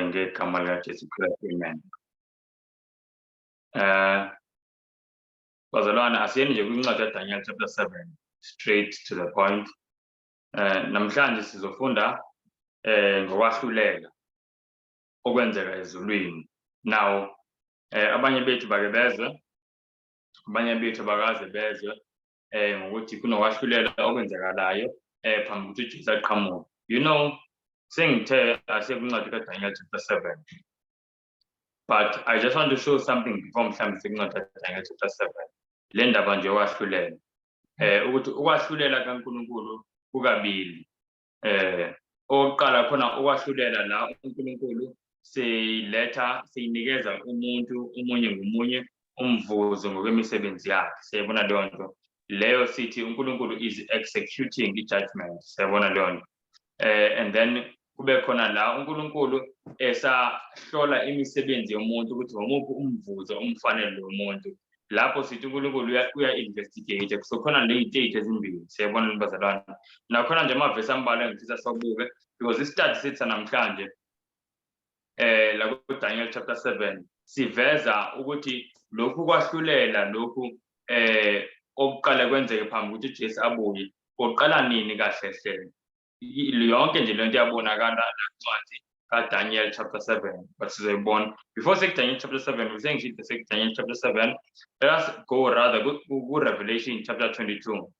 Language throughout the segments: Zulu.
ngegama likaJesu Kristu, amen. Bazalwane, asiyeni nje kwincwadi kaDaniel chapter 7, straight to the point. Namhlanje sizofunda ngokwahlulela okwenzeka ezulwini. Now, abanye bethu bake bezwe, abanye bethu bakaze bezwe ngokuthi kunokwahlulela okwenzekalayo phambi kokuthi uJesu aqhamuke. You know, sengithe asiye kwincwadi kaDaniel chapter 7. But I just want to show something before mhlawumbe sekuncwadi kaDaniel chapter 7. Le ndaba nje okwahlulela. Ukuthi ukwahlulela kaNkulunkulu kukabili. Oqala khona ukwahlulela la uNkulunkulu siyinikeza umuntu omunye ngomunye umvuzo ngokwemisebenzi yakhe. Siyabona leyo nto. Leyo sithi uNkulunkulu is executing i-judgment. Siyabona leyo nto. And then kube khona la uNkulunkulu esahlola imisebenzi yomuntu ukuthi ngomuphi umvuzo umfanele lo muntu. Lapho sithi uNkulunkulu uya-investigate. So khona le-state ezimbili. Siyabona bazalwane. Nakhona nje amavesi ambalwa engifisa sokubuke because istudy sithi namhlanje la kuDaniel chapter 7 siveza ukuthi lokhu kwahlulela lokhu okuqala kwenzeke phambi ukuthi uJesu abuye oqala nini kahle hle. Yonke nje lento yabonakala nancwadi kaDaniel chapter 7 but sizoyibona before Daniel chapter 7 we Daniel chapter 7. Let us go rather go Revelation chapter 22.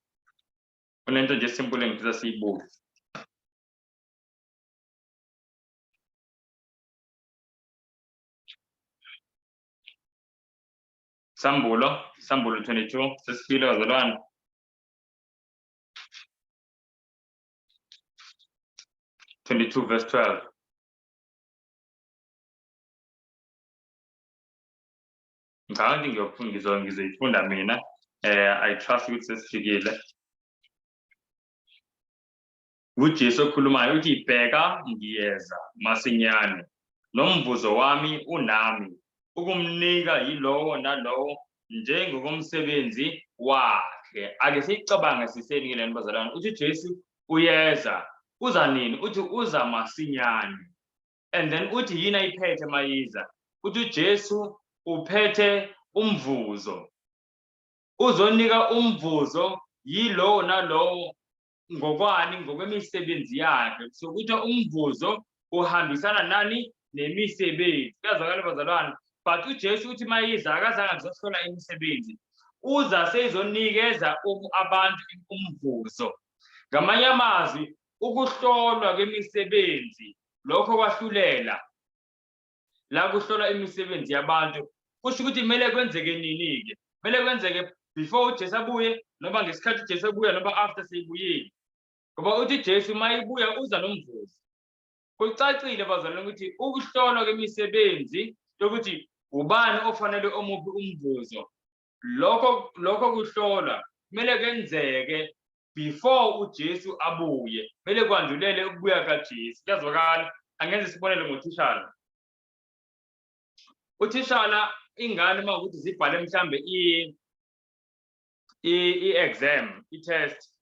Kunento nje simple engifisa siyibuke. Sambulo 22 sesifile bazalwane. Verse 12. Ngicabanga ngizoyifunda mina. I trust ukuthi sesifikile. UJesu okhulumayo uthi bheka ngiyeza masinyane nomvuzo wami unami ukumnika yilowo nalowo njengokomsebenzi wakhe. Ake siyicabange siseni le bazalwane. Uthi uJesu uyeza. Uza nini? Uthi uza masinyane. And then uthi yini ayiphethe mayiza? Uthi uJesu uphethe umvuzo. Uzonika umvuzo yilowo nalowo ngokwani ngokwemisebenzi yakhe. So ukuthi umvuzo uhambisana nani? Nemisebenzi. Kuyazwakala bazalwane. But uJesu uthi mayiza akazange kuzohlola imisebenzi. Uza seyizonikeza abantu umvuzo. Ngamanye amazwi ukuhlolwa kwemisebenzi lokho kwahlulela la kuhlola imisebenzi yabantu kusho ukuthi kumele kwenzeke nini ke? Kumele kwenzeke before uJesu abuye noma ngesikhathi uJesu abuya noma after seyibuyile. Ngoba uthi uJesu mayibuya uza nomvuzo. Kucacile bazalwane ukuthi ukuhlolwa kwemisebenzi ukuthi ubani ofanele omuphi umvuzo. Lokho kuhlola kumele kwenzeke before uJesu abuye. Kumele kwandulele ukubuya kaJesu. Kuyazwakala. Angenze sibonele ngothishala. Uthishala ingane uma ukuthi zibhale mhlambe i-exam, i-test.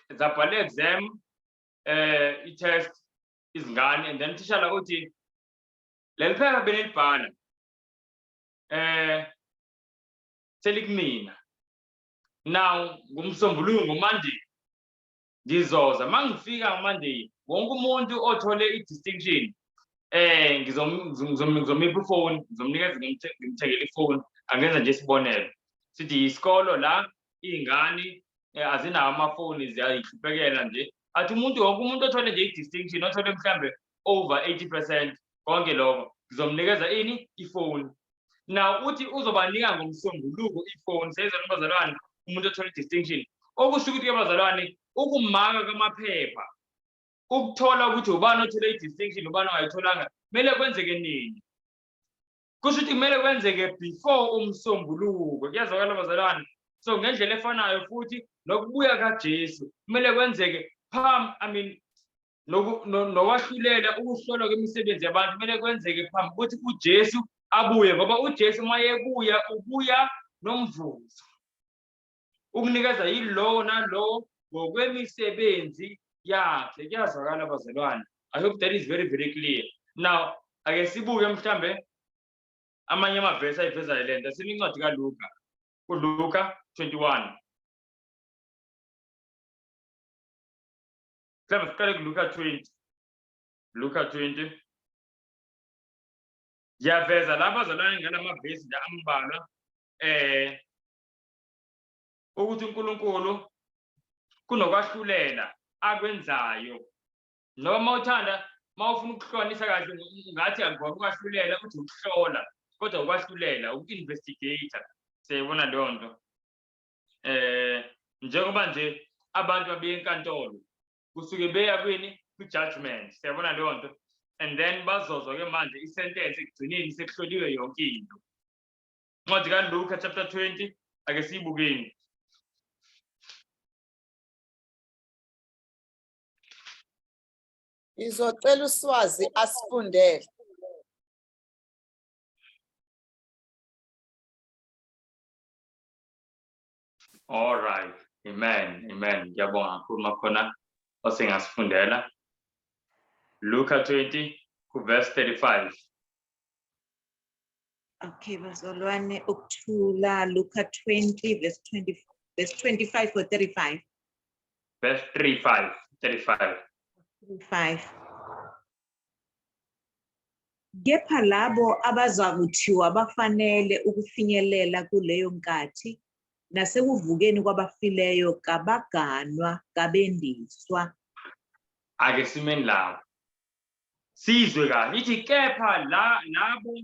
Zabhale exam, i-test izingane and then uthishala uthi leli phepha benilibhala selikumina. Now ngumsombuluko ngoMonday ngizoza mangifika ngoMonday wonke umuntu othole i-distinction ngizomipha ifoni, ngizomnikeza ngimthengele ifoni. Angenza nje isibonelo sithi isikolo la izingane azinawo amafoni ziyayihluphekela nje. Athi wonke umuntu othole nje i-distinction othole mhlambe over 80% konke lokho ngizomnikeza ini ifoni. Now uthi uzobanika ngomsombuluko ifoni. Seyizona bazalwane umuntu othole i-distinction okusho ukuthi ke bazalwane ukumaka kwamaphepha ukuthola ukuthi ubani othole i-distinction ubani ongayitholanga kumele kwenzeke nini. Kusho ukuthi kumele kwenzeke before umsombuluko. Kuyazwakala bazalwane. So ngendlela efanayo futhi nokubuya kaJesu kumele kwenzeke nokwahlulela ukuhlolwa kwemisebenzi yabantu kumele kwenzeke phambi ukuthi uJesu abuye. Ngoba uJesu mayebuya ubuya nomvuzo ukunikeza yilowo nalowo ngokwemisebenzi yakhe. Kuyazwakala bazalwane. I hope that is very very clear. Now ake sibuke mhlambe amanye amavesi ayiveza le nto sinincwadi kaLuka kuLuka 21 mhlambe siqale kuLuka 20 Luka 20 yaveza lapha zalwane ngalamavesi la ambalwa ukuthi uNkulunkulu kunokwahlulela akwenzayo noma uthanda mawufuna ukuhlonisa kahle ngathi akubona ukwahlulela uthi ukuhlola kodwa ukwahlulela uku-investigator siyayibona leyo nto njengoba nje abantu babiye enkantolo kusuke beya kwini kwi-judgment siyabona leyo nto and then bazozwa-ke manje isentence ekugcineni sekuhloliwe yonke into. Incwadi kaLuka chapter 20 ake siyibukeni. Izocela uSwazi asifundele. All right, amen, amen. Ngiyabonga kakhulu makhona osengasifundela. Luka 20 verse 35. Okay, bazalwane ukuthula Luka 20 verse 25 or 35. Verse 35. 35. Kepha labo abazakuthiwa bafanele ukufinyelela kuleyo nkathi nasekuvukeni kwabafileyo kabaganwa kabendiswa. Ake simeni lapho. Sizwe kahle ithi kepha labo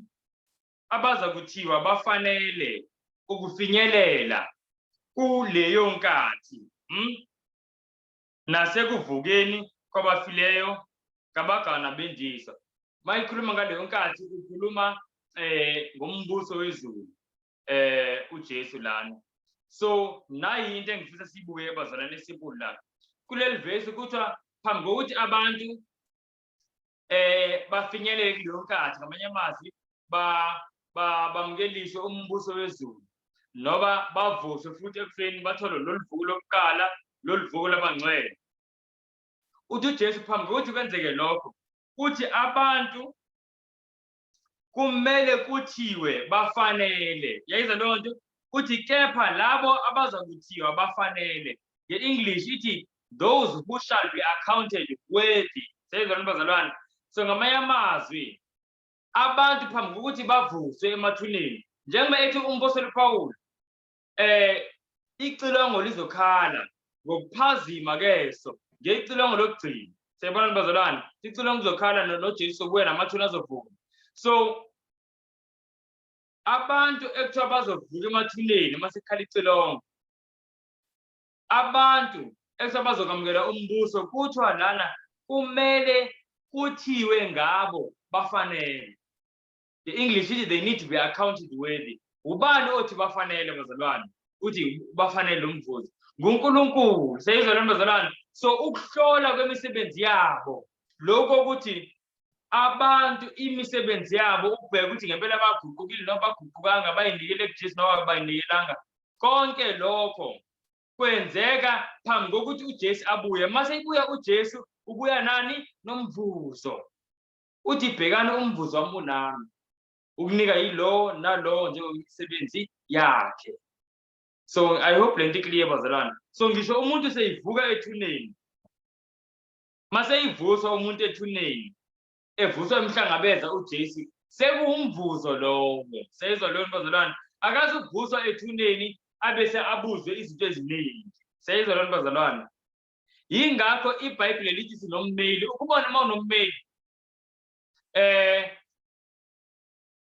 abazakuthiwa bafanele ukufinyelela kuleyo nkathi nasekuvukeni kwabafileyo kabaganwa bendiswa. Mayikhuluma ngaleyo nkathi ukhuluma ngombuso wezulu uJesu lana. So nayi into engifisa sibuke bazalwane esibuke la kuleli verse kuthiwa phambi kokuthi abantu bafinyelele kuleyo nkathi ngamanye amazwi bamkeliswe umbuso wezulu noba bavuswe futhi ekufeni bathole lolu vuko lokuqala lolu vuko labangcwele. Uthi uJesu phambi kokuthi kwenzeke lokho uthi abantu kumele kuthiwe bafanele. Yayizwa leyo nto uthi kepha labo abazakuthiwa bafanele. Nge-English ithi those who shall be accounted worthy. Seyizwa bazalwane. So ngamanye amazwi abantu phambi kokuthi bavuswe emathuneni njengoba ethi umpostoli Paul icilongo lizokhala ngokuphazima keso ngecilongo lokugcina. Siyabona bazalwane icilongo lizokhala noJesu sokubuya namathuna azovuka. So abantu ekuthiwa bazovuka emathuneni masekhala icilongo abantu ekuthiwa bazokwamukela umbuso kuthiwa lana kumele kuthiwe ngabo bafanele. The English ithi they need to be accounted worthy. Ubani othi bafanele bazalwane uthi bafanele lo mvuzo nguNkulunkulu. Seyizwa lo bazalwane. So ukuhlola kwemisebenzi yabo lokho ukuthi abantu imisebenzi yabo ukubheka ukuthi ngempela baguqukile noma baguqukanga bayinikele kuJesu noma bayinikelanga konke lokho kwenzeka phambi kokuthi uJesu abuye. Mase ibuya uJesu ubuya nani nomvuzo. Uthi bhekana umvuzo wami unami ukunika yilo nalo njengemisebenzi yakhe. So I hope lento clear bazalwane. So ngisho umuntu seyivuka ethuneni mase ivuswa umuntu ethuneni evuswa emhlangabeza uJesu sekuwumvuzo lowo. Seyizwa leyo bazalwane akazi ukuvuswa ethuneni abese abuzwe izinto eziningi. Seyizwa leyo bazalwane. Yingakho iBhayibheli lithi sinommeli. Ukubona mawunommeli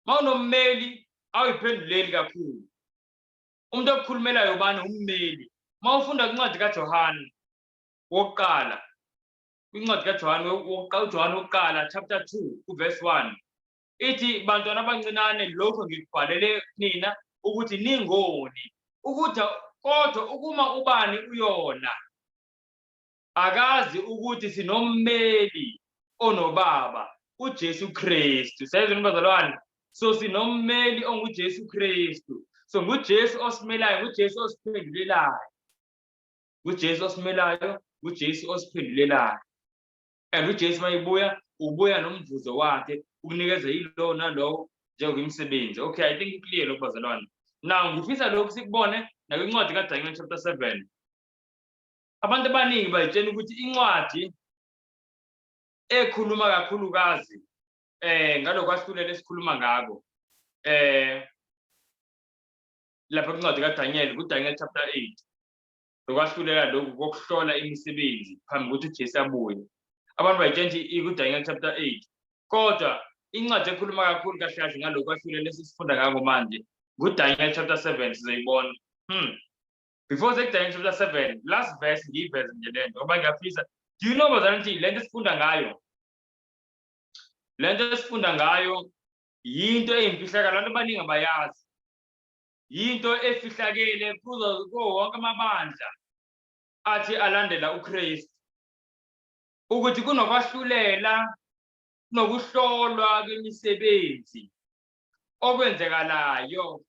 mawunommeli awuyiphenduleli kakhulu. Umuntu okukhulumelayo ubani ummeli. Mawufunda kwincwadi kaJohane wokuqala kwincwadi kaJohane wokuqala chapter 2 verse 1 ithi bantwana abancinane lokho ngikubhalele nina ukuthi ningoni ukuthi kodwa ukuma ubani uyona akazi ukuthi sinommeli onobaba uJesu Kristu. Sayizwa bazalwane. So sinommeli onguJesu Kristu. So nguJesu osimelayo nguJesu osiphendulelayo. nguJesu osimelayo nguJesu osiphendulelayo. And uJesu mayibuya ubuya nomvuzo wakhe ukunikeza yilo nalowo njengomsebenzi. Okay, I think clear lokho bazalwane. Now ngifisa lokhu sikubone nakwincwadi kaDaniel chapter 7. Abantu abaningi bayitshela ukuthi incwadi ekhuluma kakhulukazi ngalokho asihlulele esikhuluma ngako lapha kwincwadi kaDaniel kuDaniel chapter 8 lokwahlulela lokhu kokuhlola imisebenzi phambi kokuthi uJesu abuye. Abantu bayitshela ukuthi kuDaniel chapter 8 kodwa incwadi ekhuluma kakhulu kahle kahle ngalokho kwahlulela esifunda ngako manje kuDaniel chapter 7 sizoyibona. Before Daniel chapter 7 last verse ngiyiverse nje lento ngoba ngiyafisa. Do you know bazalwane ukuthi lento esifunda ngayo yinto eyimfihlakalo abantu abaningi abayazi. Yinto efihlakele kuzo wonke amabandla athi alandela uKristu ukuthi kunokwahlulela nokuhlolwa kwemisebenzi okwenzekalayo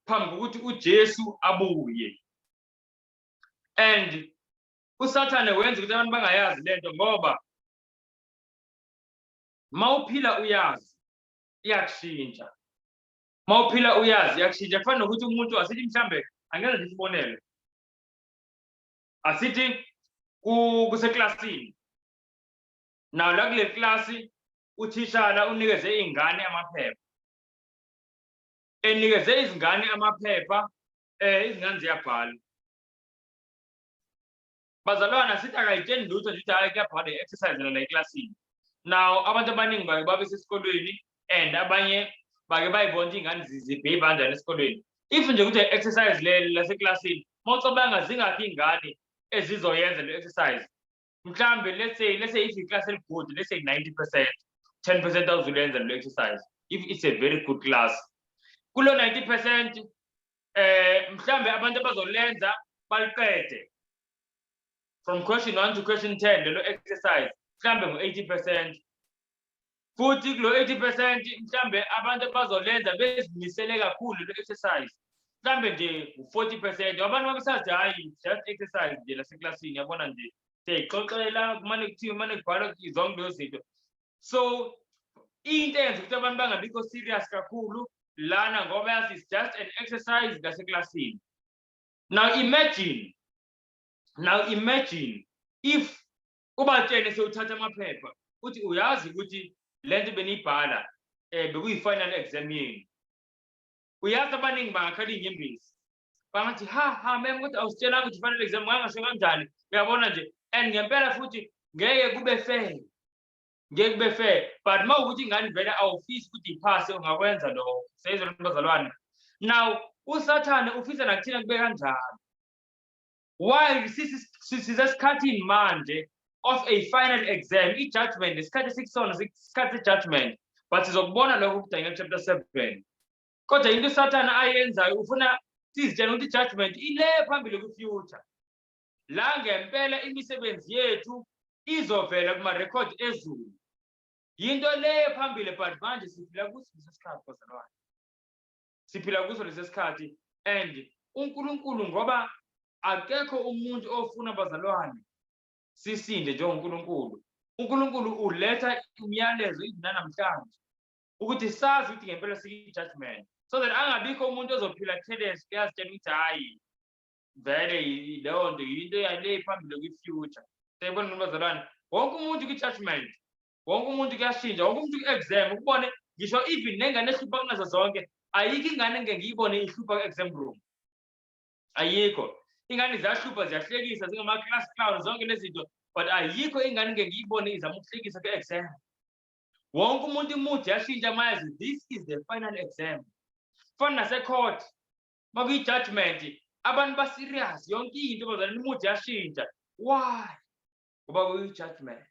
phambi kokuthi uJesu abuye. And uSathane wenza ukuthi abantu bangayazi lento ngoba mawuphila uyazi iyakushintsha. Mawuphila uyazi iyakushintsha. Kufana nokuthi umuntu asithi mhlambe angeke ngisibonele. Asithi kuseklasini. Now la kule klasi uthishala unikeze izingane amaphepha. Enikeze izingane amaphepha izingane ziyabhala. Bazalwane asithi akayitsheni lutho nje ukuthi hayi kuyabhala i-exercise la eklasini. Now abantu abaningi bake babe sesikolweni and abanye bake bayibona izingane zibhebe kanjani esikolweni. If nje ukuthi exercise le laseklasini mawucabanga zingakhi izingane ezizoyenza le exercise. Mhlambe let's say if i-class good, let's say 90%, 10% awuzulenza le exercise. If it's a very good class. Kulo 90% mhlambe abantu abazolenza baliqede. From question 1 to question 10 lelo exercise mhlambe ngo-80%. Futhi kulo 80% mhlambe abantu abazolenza bezimisele kakhulu le exercise. Mhlambe nje u-40%. Abantu babesazi hayi just exercise nje laseklasini yabona nje. Siyayixoxela kumane kuthiwa kumane kubhalwa zonke lezo zinto. So into eyenza ukuthi abantu bangabikho serious kakhulu lana ngoba yazi it's just an exercise laseklasini. Now imagine if ubatshene sewuthatha amaphepha uthi uyazi ukuthi lento beniyibhala bekuyi-final exam yini. Uyazi abaningi bangakhala inyembezi bangathi mem ukuthi awusitshelanga ukuthi final exam ngangasho kanjani. Uyabona nje and ngempela futhi ngeke kube fair. But mawukuthi ingane vele awufisi ukuthi iphase ungakwenza lokho. Seyizwa bazalwane. Now uSathane ufisa nakuthina kube kanjalo. While sisesikhathini manje of a final exam, i-judgment isikhathi esikusona isikhathi se-judgment, but sizokubona lokho kuDaniel chapter 7. Kodwa into uSathane ayenzayo ufuna sizitshela ukuthi i-judgment ile phambili ku-future. La ngempela imisebenzi yethu izovela kuma-record ezulu. Yinto le phambili but manje siphila kuso lesikhathi bazalwane. Siphila kuso lesikhathi and uNkulunkulu ngoba akekho umuntu ofuna bazalwane sisinde njengoNkulunkulu. uNkulunkulu uletha umyalezo namhlanje ukuthi sazi ukuthi ngempela siyi-judgment so that angabikho umuntu ozophila careless yazitshela ukuthi hayi vele leyo nto yinto yale phambili kwi-future. Sayibona bazalwane, wonke umuntu kwi-judgment, wonke umuntu kuyashintsha, wonke umuntu ku-exam. Ukubone ngisho even nengane ehlupha kunazo zonke, ayikho ingane engeke ngiyibone ihlupha ku-exam room. Ayikho. Ingane ziyahlupha ziyahlekisa zingama-class clown zonke lezi zinto, but ayikho ingane engeke ngiyibone izama ukuhlekisa ku-exam. Wonke umuntu umuthi yashintsha mayazi this is the final exam. Fana nase-court makuyi-judgment abantu ba-serious yonke into bazalwane umuthi yashintsha. Why? Ngoba kuyi-judgment.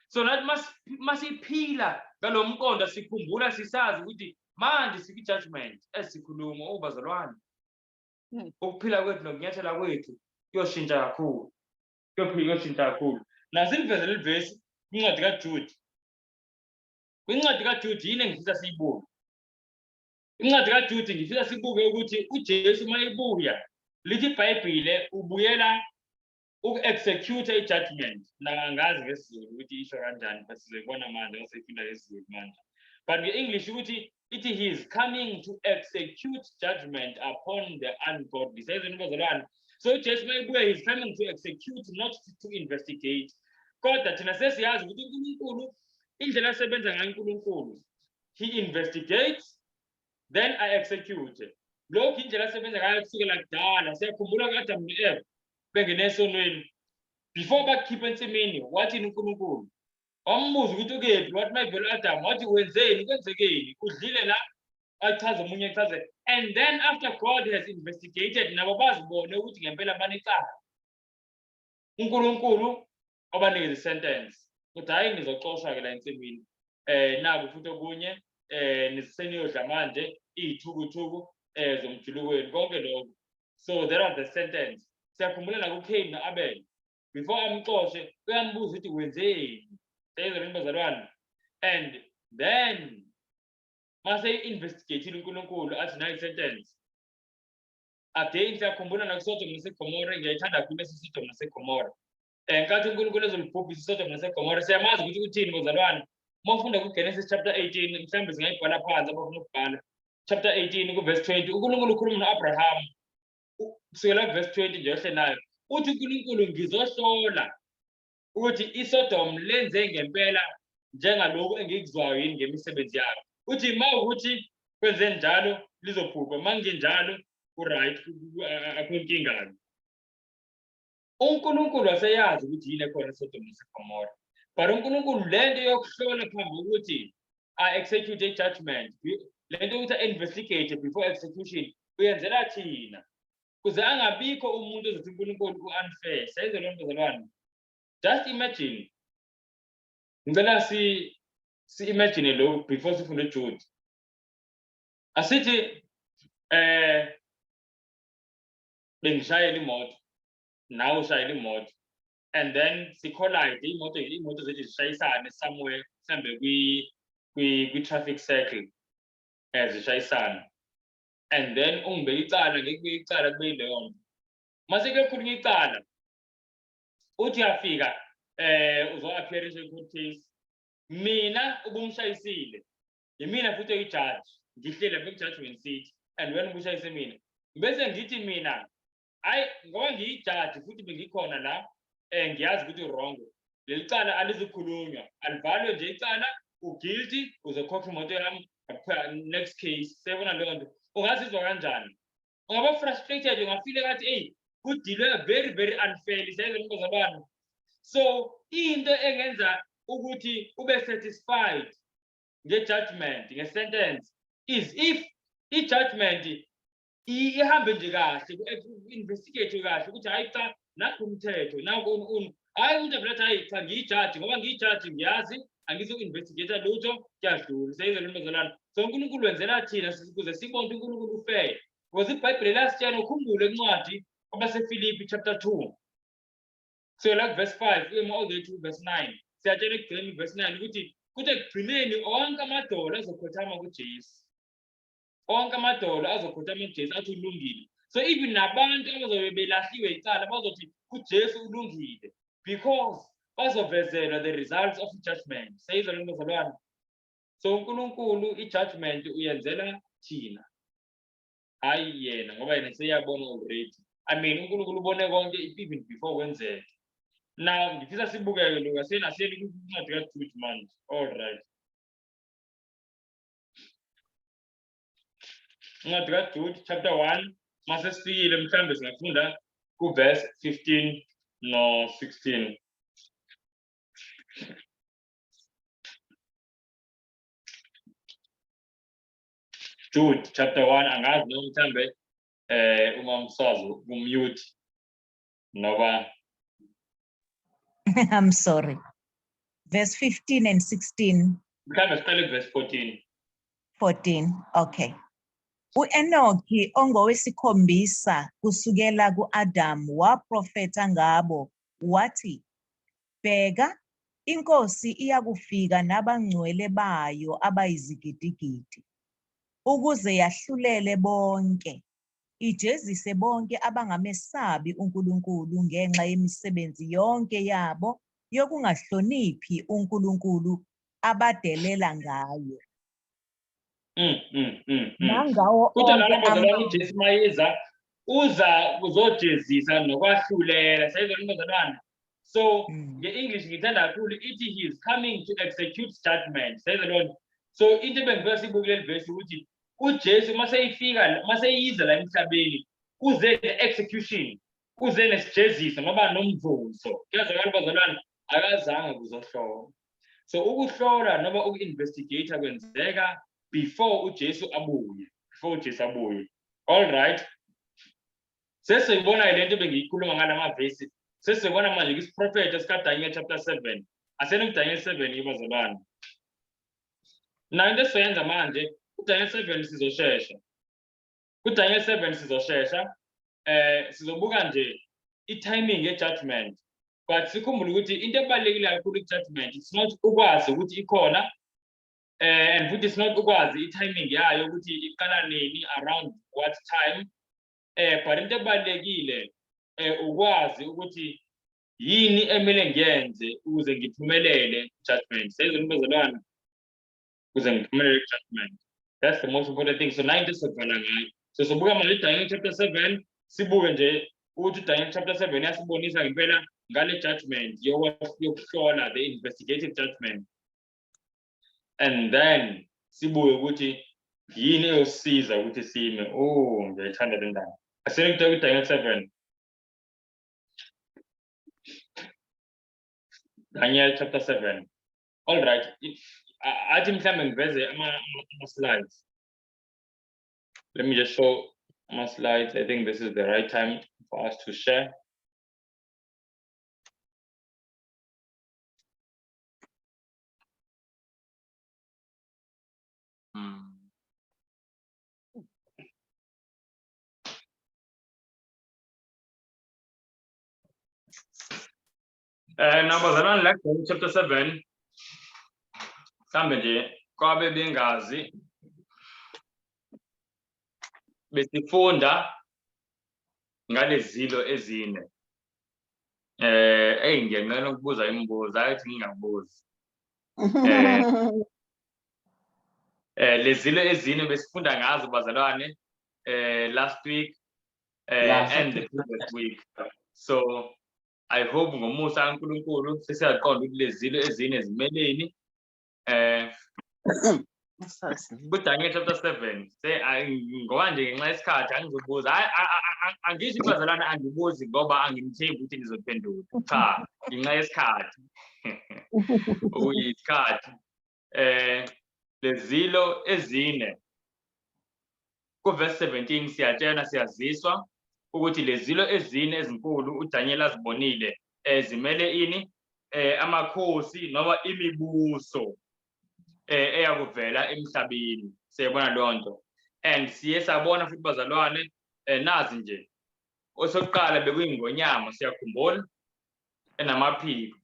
So nathi masiphila ngalo mqondo sikhumbula sisazi ukuthi manje sikwi-judgment esikhuluma ubazalwane. Ukuphila kwethu nokunyathela kwethu kuyoshintsha kakhulu. Kuyoshintsha kakhulu. Nasiveze leli verse kwincwadi kaJude. Kwincwadi kaJude yini engifisa siyibuke. Incwadi kaJude ngifisa sibuke ukuthi uJesu mayebuya lithi iBhayibheli ubuyela Execute a judgment. Nangazi ngesiZulu ukuthi isho kanjani but sizobona manje ngasefunda ngesiZulu manje. But in English ukuthi he is coming to execute judgment upon the ungodly. So judgment where he is coming to execute, not to investigate. Kodwa thina sesiyazi ukuthi uNkulunkulu indlela asebenza ngayo uNkulunkulu, he investigates then I execute. Lokhu indlela asebenza ngayo kusukela kudala. Siyakhumbula kaAdam noEva bengenesonweni before bakhipha ensimini wathi uNkulunkulu wambuza ukuthi ukephi, wathi mayivele Adam wathi wenzeni, kwenzekeni, udlile la, achaze omunye achaze. And then after God has investigated nabo bazibone ukuthi ngempela banecala, uNkulunkulu obanikeza isentence ukuthi hayi nizoxoshwa ke la ensimini, naku futhi okunye niseniyodla manje iy'thukuthuku zomjulukweni konke lokho. So that was the sentence. Siyakhumbula la kuCain noAbel before amxoshe uyambuza ukuthi wenzeni, bazalwane. And then mase investigate uNkulunkulu athi nayi sentence. Again siyakhumbula nakuSodom naseGomora, ngiyayithanda kakhulu esiSodom naseGomora. Nkathi uNkulunkulu ezolibhubhisa iSodom naseGomora, siyamazi ukuthi uthini bazalwane. Mawufunda kuGenesis chapter 18, mhlambe singayibhala phansi abafuna ukubhala. Chapter 18 kuverse 20, uNkulunkulu ukhuluma noAbraham. Kusukela verse 20 nje ohle nayo. Uthi uNkulunkulu ngizohlola ukuthi iSodom lenze ngempela njengalokhu engikuzwayo yini ngemisebenzi yabo. Uthi mawukuthi kwenze njalo lizobhubha, mangenjalo right akho inkinga. uNkulunkulu waseyazi ukuthi yini ekhona eSodom naseGomora. But uNkulunkulu lento yokuhlola phambi ukuthi execute a judgment, lento ukuthi investigate before execution, uyenzela thina kuze angabikho umuntu ozothi uNkulunkulu unfair. Sayize lo bazalwane. Just imagine. Ngicela si imagine lo before sifunde Jude. Asithi bengishayela imoto, nawe ushayela imoto, and then sicollide imoto zethu zishayisane somewhere, mhlambe kwi traffic circle zishayisana. And then ungibeka icala ngikubeka icala kube yileyo nto. Mase kuyokhulunywa icala uthi uyafika uzo appearance court case, mina ubungishayisile, yimina futhi oyijudge, ngihlele back judgment seat, and wena ubushayise mina bese ngithi mina hayi ngoba ngiyijudge futhi bengikhona la ngiyazi ukuthi wrong, leli cala alizukhulunywa, alivalwe nje icala, uguilty, uzokhokha imoto yami, next case. Sebona leyo nto ungazizwa kanjani? Ungaba frustrated, ungafeel ngathi hey kudilwe very very unfairly. Sayize bazalwane. So into engenza ukuthi ube satisfied nge-judgment, nge-sentence, is if i-judgment ihambe nje kahle, investigate kahle ukuthi hayi cha nakho umthetho, nakho hayi umuntu avela hayi cha ngiyijudge ngoba ngiyijudge ngiyazi angizo-investigate lutho kuyadlula. Sayize bazalwane. So uNkulunkulu wenzela thina ukuze sibone uNkulunkulu ufair. Because iBhayibheli lasitshela ukhumbule encwadi kwabaseFilipi chapter 2. So like verse 5 we all the way to verse 9. Siyatshela ekugcineni verse 9 ukuthi ekugcineni onke amadolo azokhothama kuJesu. Onke amadolo azokhothama kuJesu athi ulungile. So even nabantu abazobe belahliwe icala bazothi uJesu ulungile because bazovezela the results of judgment. Sayize lo bazalwane. So uNkulunkulu i-judgment uyenzela thina, hayi yena ngoba yena seyabona already. I mean uNkulunkulu ubone konke even before kwenzeke. Now ngifisa sibukeke lo asenahleli kuncwadi kaJude manje. All right. Incwadi kaJude chapter 1 mase sifikile mhlambe singafunda ku verse 15 no 16. Jude chapter 1 angazi noma mhlambe uma umswazi kumute noba I'm sorry. Verse 15 and 16. mhlambe siqale verse 14. 14. Okay. U-Enoki ongowesikhombisa kusukela ku-Adam waprofetha ngabo wathi, bheka, inkosi iyakufika nabangcwele bayo abayizigidigidi ukuze yahlulele bonke. ijezise bonke abangamesabi uNkulunkulu ngenxa yemisebenzi yonke yabo yokungahloniphi uNkulunkulu abadelela ngayo. Nangawo Kodwa onke lana bazalwane amazwi uJesu mayeza uza kuzojezisa nokwahlulela sayizona bazalwane. So nge-English ngithanda kakhulu ithi he is coming to execute judgment sayizona. So into ebengivela sibukele verse ukuthi uJesu maseyiza la emhlabeni uze ne-execution uze nesijeziso ngoba nomvuzo. Kuyazwakala bazalwane akazange kuzohlola. So ukuhlola noma uku-investigate kwenzeka before uJesu abuye. All right. Sesiyibona lento bengiyikhuluma ngalama verse. Sesiyibona manje isiprofeta sikaDaniel chapter 7. Asena uDaniel 7 bazalwane. Na into esiyenza manje uDaniel 7 sizoshesha. KuDaniel 7 sizoshesha. Sizobuka nje i-timing ye-judgment. But sikhumbule ukuthi into ebalekile kakhulu i-judgment it's not ukwazi ukuthi ikhona and futhi it's not ukwazi i-timing yayo ukuthi iqala nini around what time but into ebalekile ukwazi ukuthi yini emele ngiyenze ukuze ngiphumelele judgment sayizona bazalwane ukuze ngiphumelele judgment. That's the most important thing. So 9 sesibhala ngayo. So sobuka manje Daniel chapter 7 sibuke nje ukuthi Daniel chapter 7 yasibonisa ngempela ngale judgment yokuhlola the investigative judgment. And then sibuke ukuthi yini eyosiza ukuthi sime. Ngiyayithanda le ndaba. Asiyekho uDaniel 7. Daniel chapter 7. All right. Athi mhlambe ngiveze ama slides. Let me just show my slides. I think this is the right time for us to share. Now bazalwane like chapter 7 mhlambe nje kwabe bengazi besifunda ngalezilo ezine. Ngiyanqena ukubuza imibuzo ayithi ngingabuzi. Lezilo ezine besifunda ngazo bazalwane last week and the previous week. So I hope ngomusa kaNkulunkulu sesiyaqonda ukuthi lezilo ezine zimeleni. KuDaniel chapter 7 ngoba nje ngenxa yesikhathi angizobuza angisho bazalwane angibuzi ngoba angimthembi ukuthi ngizophendula cha ngenxa yesikhathi uyisikhathi lezilo ezine kuverse 17 siyaziswa ukuthi lezilo ezine ezinkulu uDaniel azibonile zimele ini amakhosi noma imibuso eyakuvela emhlabeni. Siyabona lonto and siye sabona futhi bazalwane nazi nje osokuqala bekuyingonyama siyakhumbula enamaphiko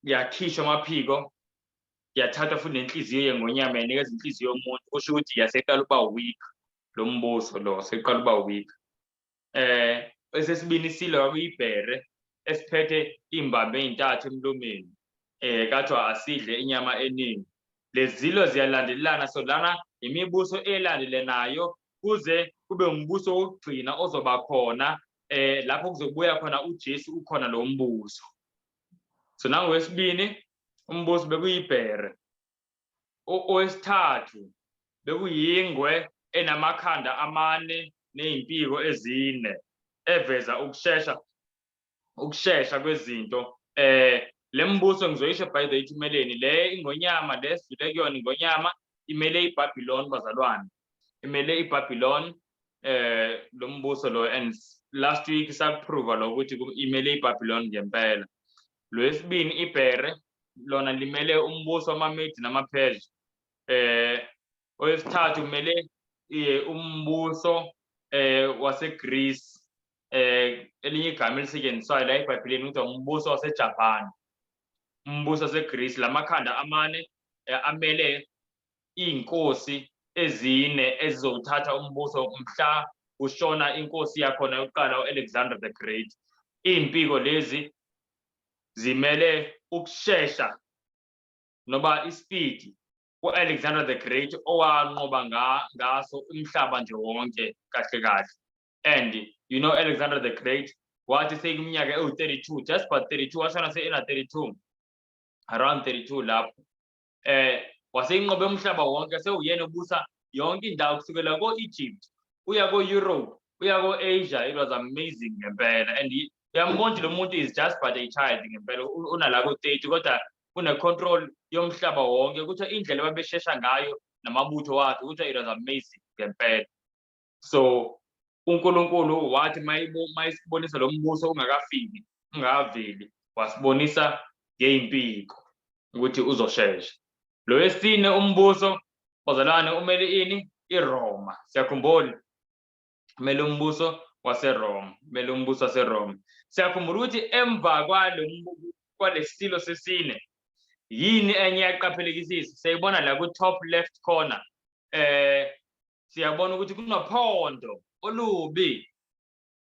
yakhishwa amaphiko yathathwa futhi nenhliziyo yengonyama yanikeza inhliziyo yomuntu kusho ukuthi yaseqala uba weak lo mbuso lo seqala uba weak. Esesibini isilo kwakuyibhere esiphethe imbambe ezintathu emlomeni kathiwa asidle inyama eningi. Lezilo ziyalandelana so lana imibuso elandelenayo kuze kube umbuso wokugcina ozoba khona lapho kuzobuya khona uJesu ukhona lo mbuso. So nangowesibini umbuso bekuyibhere. Owesithathu bekuyingwe enamakhanda amane nezimpiko ezine eveza ukushesha kwezinto. Lembuso ngizoyisho by the imeleni le ingonyama lesidlule kuyona ingonyama imele iBabylon bazalwane. Imele iBabylon lo mbuso lo and last week sakuprova lo ukuthi imele iBabylon ngempela. Lwesibini ibhere lona limele umbuso wamaMede namaPersia. Owesithathu umele umbuso waseGreece. Elinye igama elisetshenziswayo la eBhayibhelini kuthiwa umbuso waseJapan. Umbuso waseGreece lamakhanda amane amele inkosi ezine ezizothatha umbuso mhla ushona inkosi yakhona yokuqala uAlexander the Great. Impiko lezi zimele ukushesha noba ispeed uAlexander the Great owanqoba ngaso umhlaba nje wonke kahle kahle. And you know Alexander the Great wathi seyiminyaka ewu-32, just but 32, washona ena-32, around 32 lapho. Waseyinqobe umhlaba wonke, sewuyena ubusa yonke indawo kusukela ko-Egypt uya ko-Europe uya ko-Asia. It was amazing ngempela. And uyambona lo muntu is just but a child ngempela, unala ko-30 kodwa une-control yomhlaba wonke. Kuthiwa indlela ababeshesha ngayo namabutho wakhe, kuthiwa it was amazing ngempela. So uNkulunkulu wathi mayisibonisa lo mbuso ungakaveli, wasibonisa ngey'mpiko ukuthi uzoshesha. Lo wesine umbuso bazalwane umele ini? IRoma. Siyakhumbula umele umbuso waseRoma, umele umbuso waseRoma. Siyakhumbula ukuthi emva kwalesilo sesine yini enye yaqaphelekisisa. Siyayibona la ku-top left corner. Siyabona ukuthi kunophondo olubi,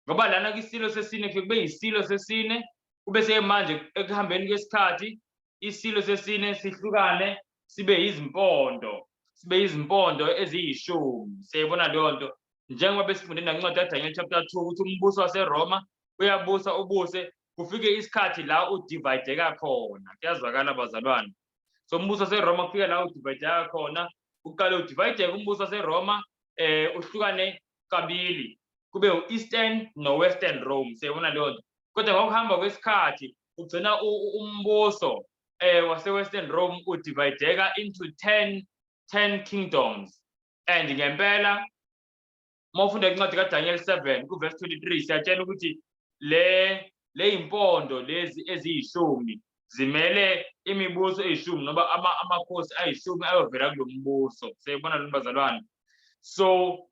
ngoba lana kwisilo sesine kube yisilo sesine, kube manje ekuhambeni kwesikhathi isilo sesine sihlukane sibe izimpondo eziyishumi. Siyayibona leyo nto njengoba besifunde nancwadi kaDaniel chapter 2 ukuthi umbuso waseRoma uyabusa ubuse kufike isikhathi la udivayideka khona. Kuyazwakala bazalwane. So umbuso waseRoma kufika la udivayideka khona, uqale udivayideke umbuso waseRoma uhlukane kabili, kube u-Eastern no-Western Rome. Siyabona leyo nto. Kodwa ngokuhamba kwesikhathi ugcina umbuso wase-Western Rome udivayideka into 10 kingdoms. And ngempela mawufunda incwadi kaDaniel 7 ku-verse 23 siyatshela ukuthi le impondo lezi eziyishumi zimele imibuso eyishumi noba amakhosi ayishumi ayovela kulo mbuso. Siyabona lo bazalwane. So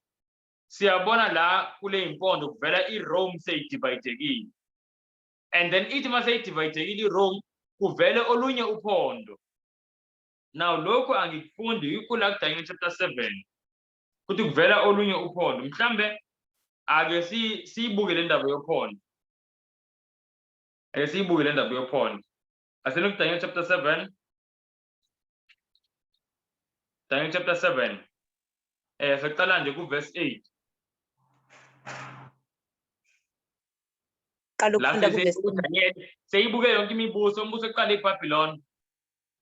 siyabona la kule impondo kuvela iRome seyidivayidekile, and then ithi mase idivayidekile iRome kuvele olunye uphondo. Now lokho angikufundi kula kuDaniel chapter 7 ukuthi kuvela olunye uphondo. Mhlambe ake siyibuke le ndaba yophondo. Asele kuDaniel chapter 7. Daniel chapter 7. Sekuqala nje ku-verse 8. Seyibuke yonke imibuso. Umbuso oqala iBhabhiloni,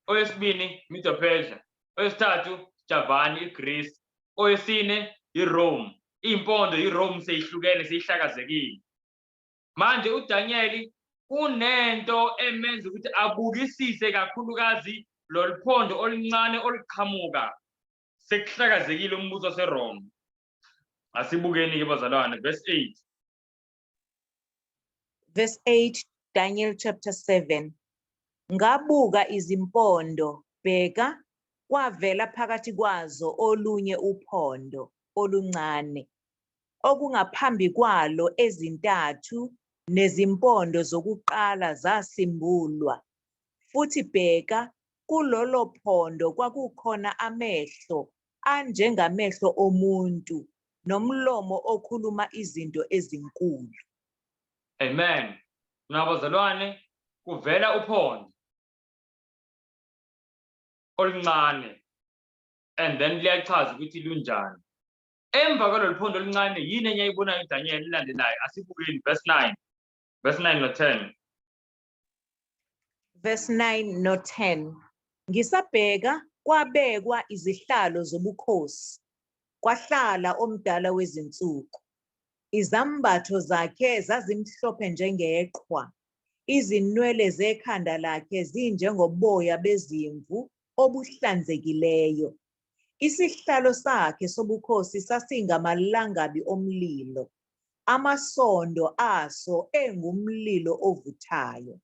owesibini Medo-Persia, owesithathu Javani iGreece, owesine iRome. Impondo iRome seyihlukene seyihlakazekile. Manje uDaniel kunento emenza ukuthi abukisise kakhulukazi lolu phondo oluncane oluqhamuka sekuhlakazekile umbuso waseRoma. Asibukeni ke bazalwane, verse 8. Verse 8, Daniel chapter 7. Ngabuka izimpondo, bheka, kwavela phakathi kwazo olunye uphondo oluncane, okungaphambi kwalo ezintathu, nezimpondo zokuqala zasimbulwa. Futhi bheka, kulolo phondo kwakukhona amehlo anjengamehlo omuntu, nomlomo okhuluma izinto ezinkulu. Amen. Nabazalwane, kuvela uphondo oluncane, and then liyachaza ukuthi lunjani. Emva kwalolu phondo oluncane yini enyayibonayo uDaniel ilandelayo? Asibukeni verse 9 no 10. Verse 9 no 10. Ngisabheka kwabekwa izihlalo zobukhosi, kwahlala omdala wezinsuku. Izambatho zakhe zazimhlophe njengeqhwa, izinwele zekhanda lakhe zinjengoboya bezimvu obuhlanzekileyo. Isihlalo sakhe sobukhosi sasingamalangabi omlilo, amasondo aso engumlilo ovuthayo.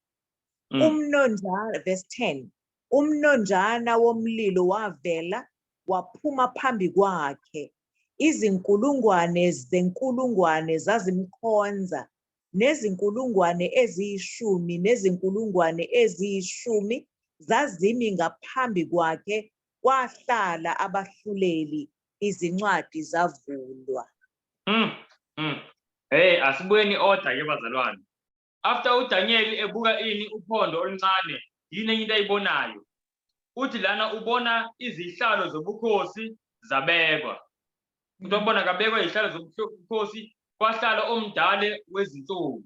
Verse 10. Umnonjana womlilo wavela waphuma phambi kwakhe. Izinkulungwane zenkulungwane zazimkhonza, nezinkulungwane eziyishumi nezinkulungwane eziyishumi zazimi ngaphambi kwakhe. Kwahlala abahluleli, izincwadi zavulwa. Hey, asibuyeni order ke bazalwane. After uDaniel ebuka ini uphondo oluncane, yini enye into ayibonayo? Uthi lana ubona izihlalo zobukhosi zabekwa. Into obona kabekwa izihlalo zobukhosi, kwahlala omdala wezinsuku.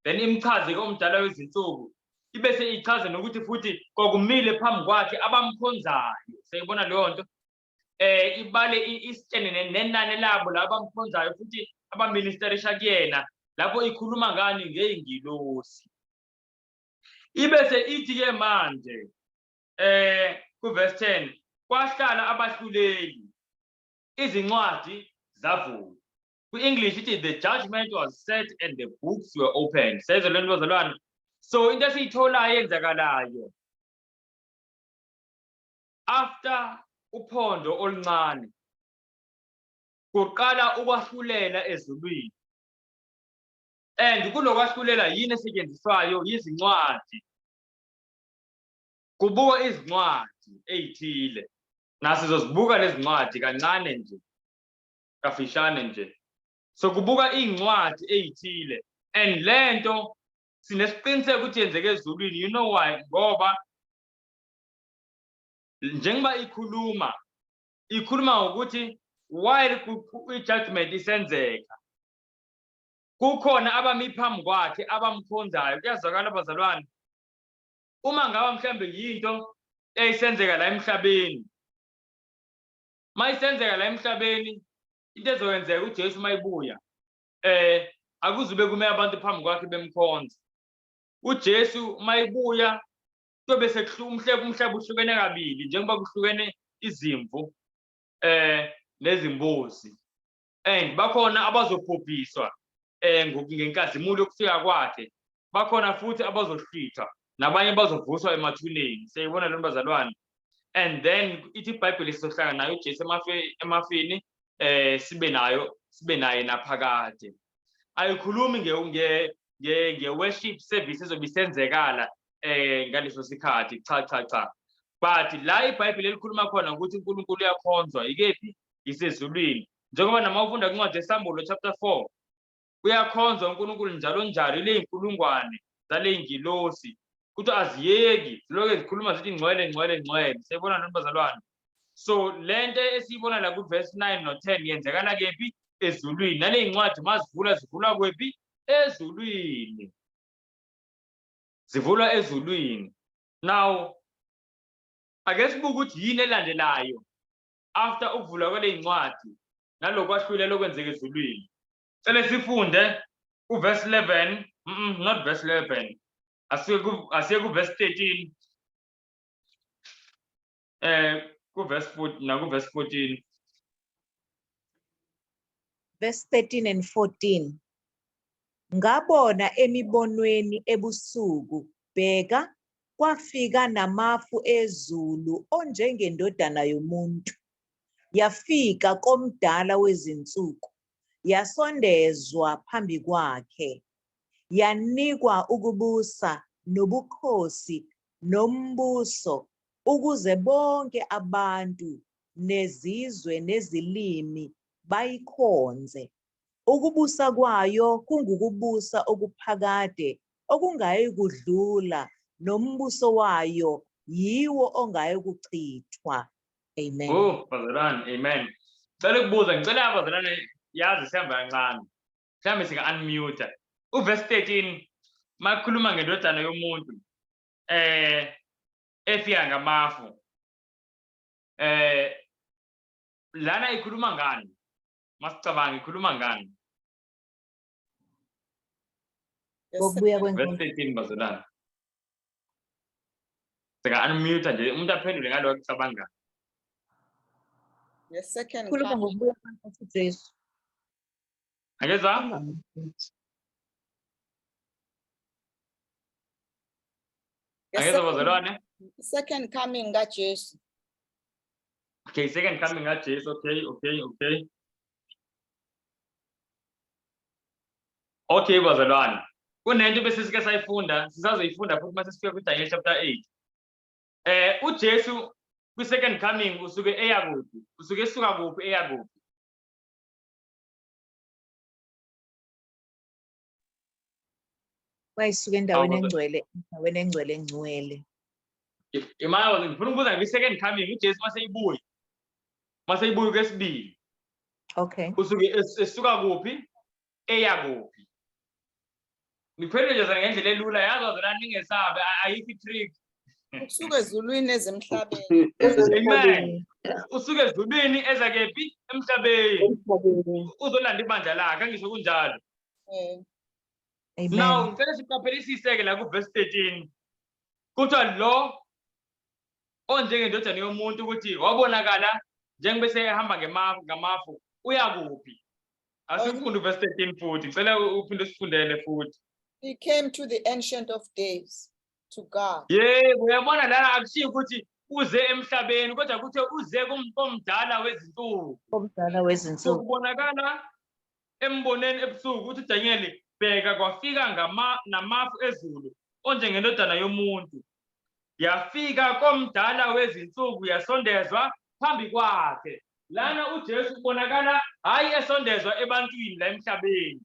Then imchaze ke omdala wezinsuku. Ibese ichaze nokuthi futhi kwakumile phambi kwakhe abamkhonzayo. Seyibona leyo nto? Ibale isitshene nenani labo labamkhonzayo futhi abaministerisha kuyena. Lapho ikhuluma ngani ngeyingilosi. Ibese ithi ke manje ku verse 10 kwahlala abahluleli izincwadi zavulwa. Ku English ithi the judgment was set and the books were opened. Says lo nto bazalwane. So into esiyitholayo yenzakalayo after uphondo oluncane kuqala ukwahlulela ezulwini. And kunokwahlulela yini esetshenziswayo izincwadi. Kubuka izincwadi ezithile. Nasizozibuka lezi ncwadi kancane nje. Kafishane nje. So kubuka izincwadi ezithile. And lento sinesiqiniseko ukuthi yenzeke ezulwini. You know why? Ngoba njengoba ikhuluma ngokuthi while i-judgment isenzeka kukhona abami phambi kwakhe abamkhonzayo. Kuyazwakala abazalwane. Uma ngaba mhlambe yinto eyisenzeka la emhlabeni. Mayisenzeka la emhlabeni into ezoyenzeka uJesu mayibuya. Akuzube kume abantu phambi kwakhe bemkhonza. uJesu mayibuya kuyobe umhlaba uhlukene kabili njengoba kuhlukene izimvu nezimbuzi. And bakhona abazobhubhiswa ngenkazimulo yokufika kwakhe. Bakhona futhi abazohlithwa nabanye bazovuswa emathuneni. Siyibona lo bazalwane. And then ithi iBhayibheli sizohlala nayo uJesu emafini sibe naye naphakade. Ayikhulumi nge-worship service ezobe isenzekala ngaleso sikhathi. Cha. But la iBhayibheli elikhuluma khona ukuthi uNkulunkulu uyakhonzwa ikephi? Isezulwini. Njengoba nama ufunda kwincwadi yeSamuel chapter 4 uyakhonzwa uNkulunkulu njalo ile inkulungwane zale ingilosi ukuthi aziyeki ziloke zikhuluma zithi ngcwele. Siyibona lo bazalwane. So lento esiyibona la ku verse 9 no 10 yenzekala kephi? Ezulwini. Nale incwadi zivulwa kwephi? Ezulwini. Zivulwa ezulwini. Now ake sibuke ukuthi yini elandelayo after ukuvulwa kwale incwadi nalokwahlulela okwenzeka ezulwini. Cela sifunde uverse 11, not verse 11. Asiye ku verse 13. Ku verse 14 na ku verse 14. Verse 13 and 14. Ngabona emibonweni ebusuku, bheka, kwafika namafu ezulu onjengendodana yomuntu. Yafika komdala wezinsuku, yasondezwa phambi kwakhe. Yanikwa ukubusa nobukhosi nombuso ukuze bonke abantu nezizwe nezilimi bayikhonze. Ukubusa kwayo kungukubusa okuphakade okungayi kudlula nombuso wayo yiwo ongayi kuchithwa. Amen. Oh, bazalwane, amen. Ngicela ukubuza, ngicela abazalwane yazi sihamba kancane. Mhlambe singa-unmute. Uverse 13 makhuluma ngendodana yomuntu efika ngamafu. Lana ikhuluma ngani? Masicabanga ikhuluma ngani? Ngokubuya Verse kwenkosi. 13 bazalwane. Singa-unmute nje umuntu aphendule ngalokho akucabanga. The second Khuluma coming. ngokubuya kwenkosi uJesu. Angezwa? Angezwa bazalwane? Second coming kaJesu. Okay, second coming kaJesu. Okay. Okay bazalwane. Kunento bese sike sayifunda, sisazoyifunda futhi mase sifika kuDaniel chapter 8. uJesu Kwi-second coming usuke eya kuphi? Usuke esuka kuphi eya kuphi? Wayisuka endaweni engcwele, endaweni engcwele. Imali ngifuna ukubuza kwi-second coming uJesu mase ibuya kwesibili. Okay. Usuke esuka kuphi eya kuphi? Ngiphendule nje ngendlela elula yazi wazona ningesabe ayikho trick. Usuke ezulwini ezemhlabeni. Amen. Usuke ezulwini eza kephi emhlabeni. Uzolanda ibandla lakhe ngisho kunjalo. Amen. Now ngicela siqaphelisise-ke la ku-verse 13. Kuthiwa lo onjengendodana yomuntu ukuthi wabonakala njengoba ehamba ngamafu uya kuphi? Asifunde verse 13 futhi. Ngicela uphinde usifundele futhi. He came to the Ancient of Days, to God. Yebo, uyabona lana akushiyo ukuthi uze emhlabeni kodwa kuthi uze komdala wezinsuku. Omdala wezinsuku. Kubonakala emboneni ebusuku ukuthi uDaniel bheka kwafika namafu ezulu onjengendodana yomuntu. Yafika komdala wezinsuku yasondezwa phambi kwakhe. Lana uJesu ubonakala hayi esondezwa ebantwini la emhlabeni.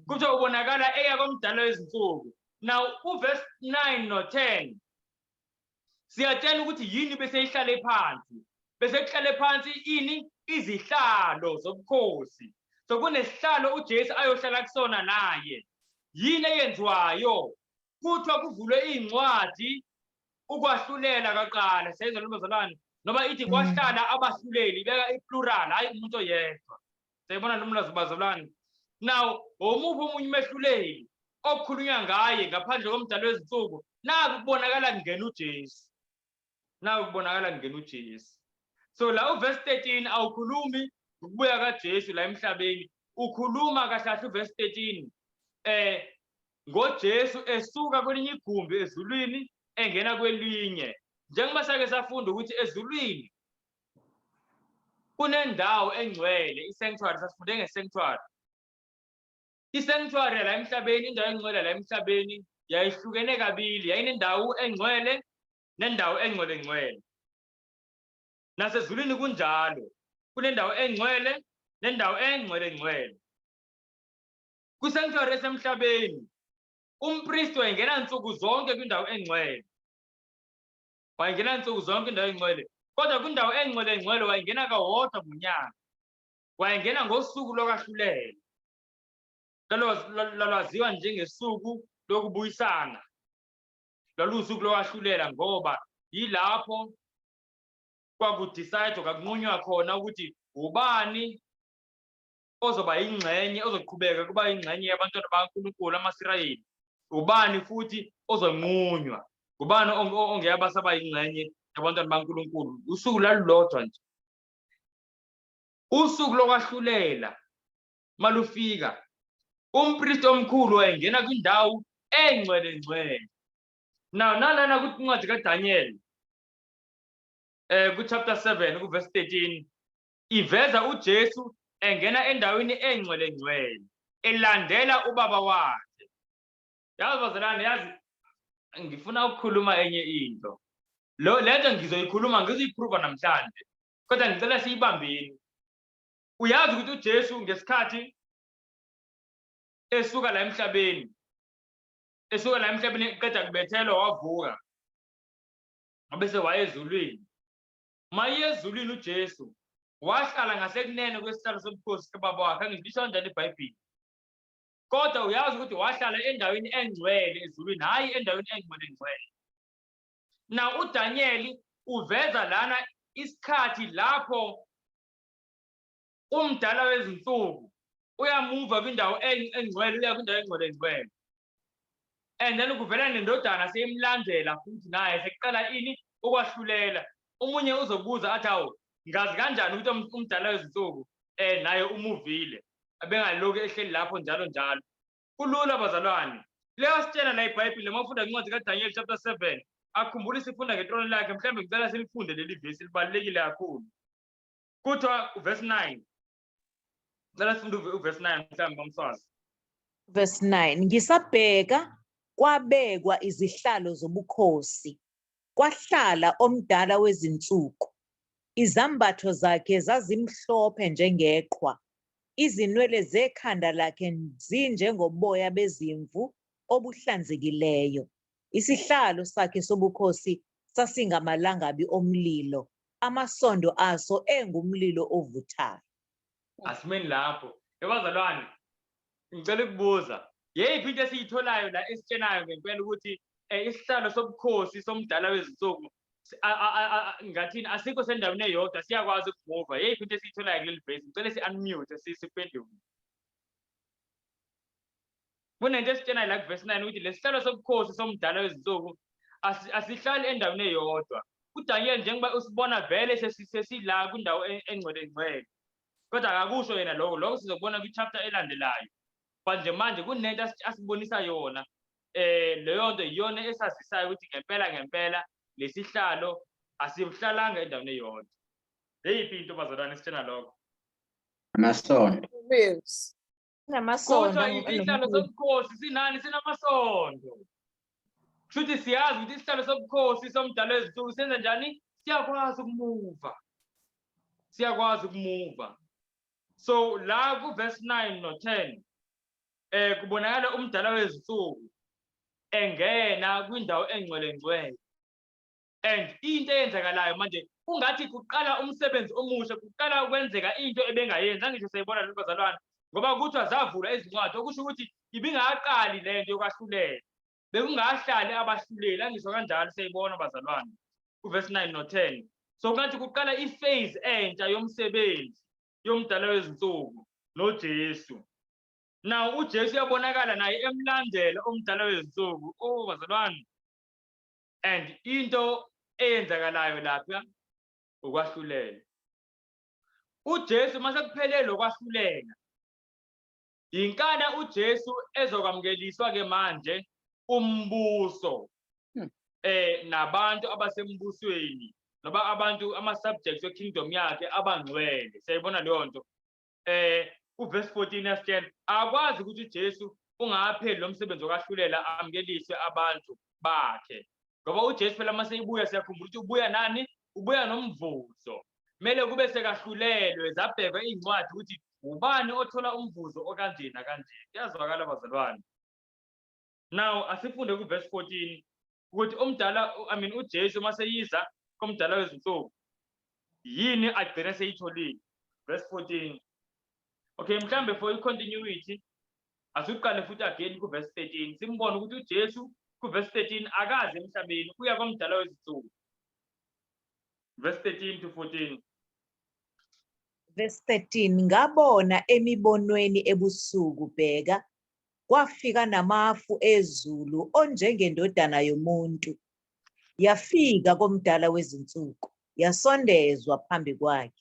Kuthiwa ubonakala eya komdala wezinsuku. Now uverse 9 no 10 siyatshela ukuthi yini bese ihlale phansi. Bese kuhlale phansi ini izihlalo zobukhosi. So kunesihlalo uJesu ayohlala kusona naye. Yini eyenziwayo? Kuthiwa kuvulwe incwadi ukwahlulela kaqala siyizwa nomzalwane noma ithi kwahlala abahluleli beka iplural hayi umuntu oyedwa. Sayibona nomlazi bazalwane. Now omuphi omunye umehluleli okukhulunywa ngaye ngaphandle komdala wezinsuku naku kubonakala ngena uJesu. Naku kubonakala ngena uJesu. So la uverse 13 awukhulumi ukubuya kaJesu la emhlabeni. Ukhuluma kahle uverse 13 ngoJesu esuka kwelinye igumbi ezulwini engena kwelinye. Njengoba sake safunda ukuthi ezulwini kunendawo engcwele i-sanctuary. Sasifunde nge-sanctuary. I-sanctuary la emhlabeni, indawo engcwele la emhlabeni yayihlukene kabili. Yayinendawo engcwele nendawo engcwele. Nasezulwini kunjalo. Kunendawo engcwele nendawo engcwele. Kwi-sanctuary esemhlabeni umpristi wayengena nsuku zonke kwindawo engcwele. Wayengena nsuku zonke indawo engcwele. Kodwa kwindawo engcwele wayengena kawodwa ngonyaka. Wayengena ngosuku lokwahlulela. Lwaziwa njengesuku lokubuyisana. Lwalusuku lokwahlulela ngoba yilapho kwakudecide kwakunqunywa khona ukuthi ubani ozoba ingxenye ozoqhubeka kuba ingxenye yabantwana bakaNkulunkulu amaSirayeli. Ubani futhi ozonqunywa. Ubani ongeyabasaba ingxenye yabantwana bakaNkulunkulu. Usuku lalulodwa nje. Usuku lokwahlulela malufika umpristi omkhulu wayengena kwindawo engcwele. Now nalana kuthi incwadi kaDaniel ku chapter 7 ku verse 13 iveza uJesu engena endaweni engcwele elandela ubaba wakhe. Yazi bazalwane, yazi ngifuna ukukhuluma enye into. Lento ngizoyikhuluma ngizoyiprova namhlanje. Kodwa ngicela siyibambeni. Uyazi ukuthi uJesu ngesikhathi esuka la emhlabeni qeda kubethelwa wavuka. Bese wayezulwini. Maye ezulwini uJesu wahlala ngasekunene kwesihlalo sobukhosi kababa wakhe. Ngisho njalo iBhayibheli. Kodwa uyazi ukuthi wahlala endaweni engcwele ezulwini hayi endaweni engcwele. Now uDaniel uveza lana isikhathi lapho umdala wezinsuku uyamuva kwindawo engcwele uya kwindawo engcwele. And then kuvela nendodana seyimlandela futhi naye seqala ini ukwahlulela. Umunye uzobuza athi awu ngazi kanjani ukuthi umdala wezinsuku naye umuvile abengaloku ehleli lapho njalo. Kulula bazalwane. Leyo sitshela la iBhayibheli mawufunda incwadi kaDaniel chapter 7 akhumbula isifunda ngetrone lakhe. Mhlambe ngicela silifunde leli verse libalekile kakhulu. Kuthiwa uverse 9. Ngicela sifunde uverse 9 mhlambe ngomswazi. Verse 9. Ngisabheka kwabekwa izihlalo zobukhosi Kwahlala omdala wezinsuku. Izambatho zakhe zazimhlophe njengeqhwa. Izinwele zekhanda lakhe zinjengoboya bezimvu obuhlanzekileyo. Isihlalo sakhe sobukhosi sasingamalangabi omlilo. Amasondo aso engumlilo ovuthayo. Asimeni lapho. Ebazalwane, ngicela ukubuza. Yeyiphi into esiyitholayo la esitshenayo ngempela ukuthi isihlalo sobukhosi somdala wezinsuku ngathini asikho sendaweni eyodwa siyakwazi ukumuva. Yeyiphi into esiyitholayo kuleli verse? Ngicela si-unmute siphenduke. Kunento esitshena la verse 9 ukuthi lesihlalo sobukhosi somdala wezinsuku asihlali endaweni eyodwa. uDaniel njengoba usibona vele sesila kwindawo engcwele kodwa akakusho yena lokho sizokubona kwi-chapter elandelayo. But manje kunento asibonisa yona leyo nto iyona esazisayo ukuthi ngempela lesihlalo asihlalanga endaweni eyodwa. Yeyiphi into bazalwane esitshena lokho? Amasondo. Wheels. Kodwa isihlalo sobukhosi sinani? Sinamasondo. Kushuthi siyazi ukuthi isihlalo sobukhosi somdala wezinsuku senza njani? Siyakwazi ukumuva. So la ku verse 9 no 10 kubonakala umdala wezinsuku engena kwindawo engcwele. And into eyenzakalayo manje ungathi kuqala umsebenzi omusha, kuqala ukwenzeka into ebengayenza. Ngisho sayibona lo bazalwane ngoba kuthiwa zavula izincwadi okusho ukuthi ibingaqali lento yokwahlulela. Bekungahlali abahluleli. Angisho kanjalo sayibona bazalwane ku verse 9 no 10. So ngathi kuqala iphase entsha yomsebenzi yomdala wezinsuku noJesu. Now uJesu uyabonakala naye emlandela omdala wezinsuku bazalwane. And into eyenzakalayo lapha ukwahlulela. uJesu mase kuphelele lokwahlulela, inkana uJesu ezokwamukeliswa ke manje umbuso nabantu abasembusweni noba abantu ama-subjects we-kingdom yakhe abangcwele. Siyayibona leyo nto. Verse 14 yasitshela akwazi ukuthi uJesu ungapheli lo msebenzi wokwahlulela amukeliswe abantu bakhe. Ngoba uJesu phela mase ibuya siyakhumbula ukuthi ubuya nani? Ubuya nomvuzo. Kumele kube sekahlulelwe zabhekwa iy'ncwadi ukuthi ubani othola umvuzo okanje nakanje. Kuyazwakala bazalwane. Now asifunde ku verse 14 ukuthi uJesu mase yiza komdala wezinsuku yini agcine seyitholile. Verse 14. Okay, mhlambe for i-continuity asiqale futhi again ku verse 13 simbone ukuthi uJesu ku verse 13 akaze emhlabeni uya komdala wezinsuku. Verse 13 to 14. Verse 13, ngabona emibonweni ebusuku bheka, kwafika namafu ezulu onjengendodana yomuntu. Yafika komdala wezinsuku, yasondezwa phambi kwakhe.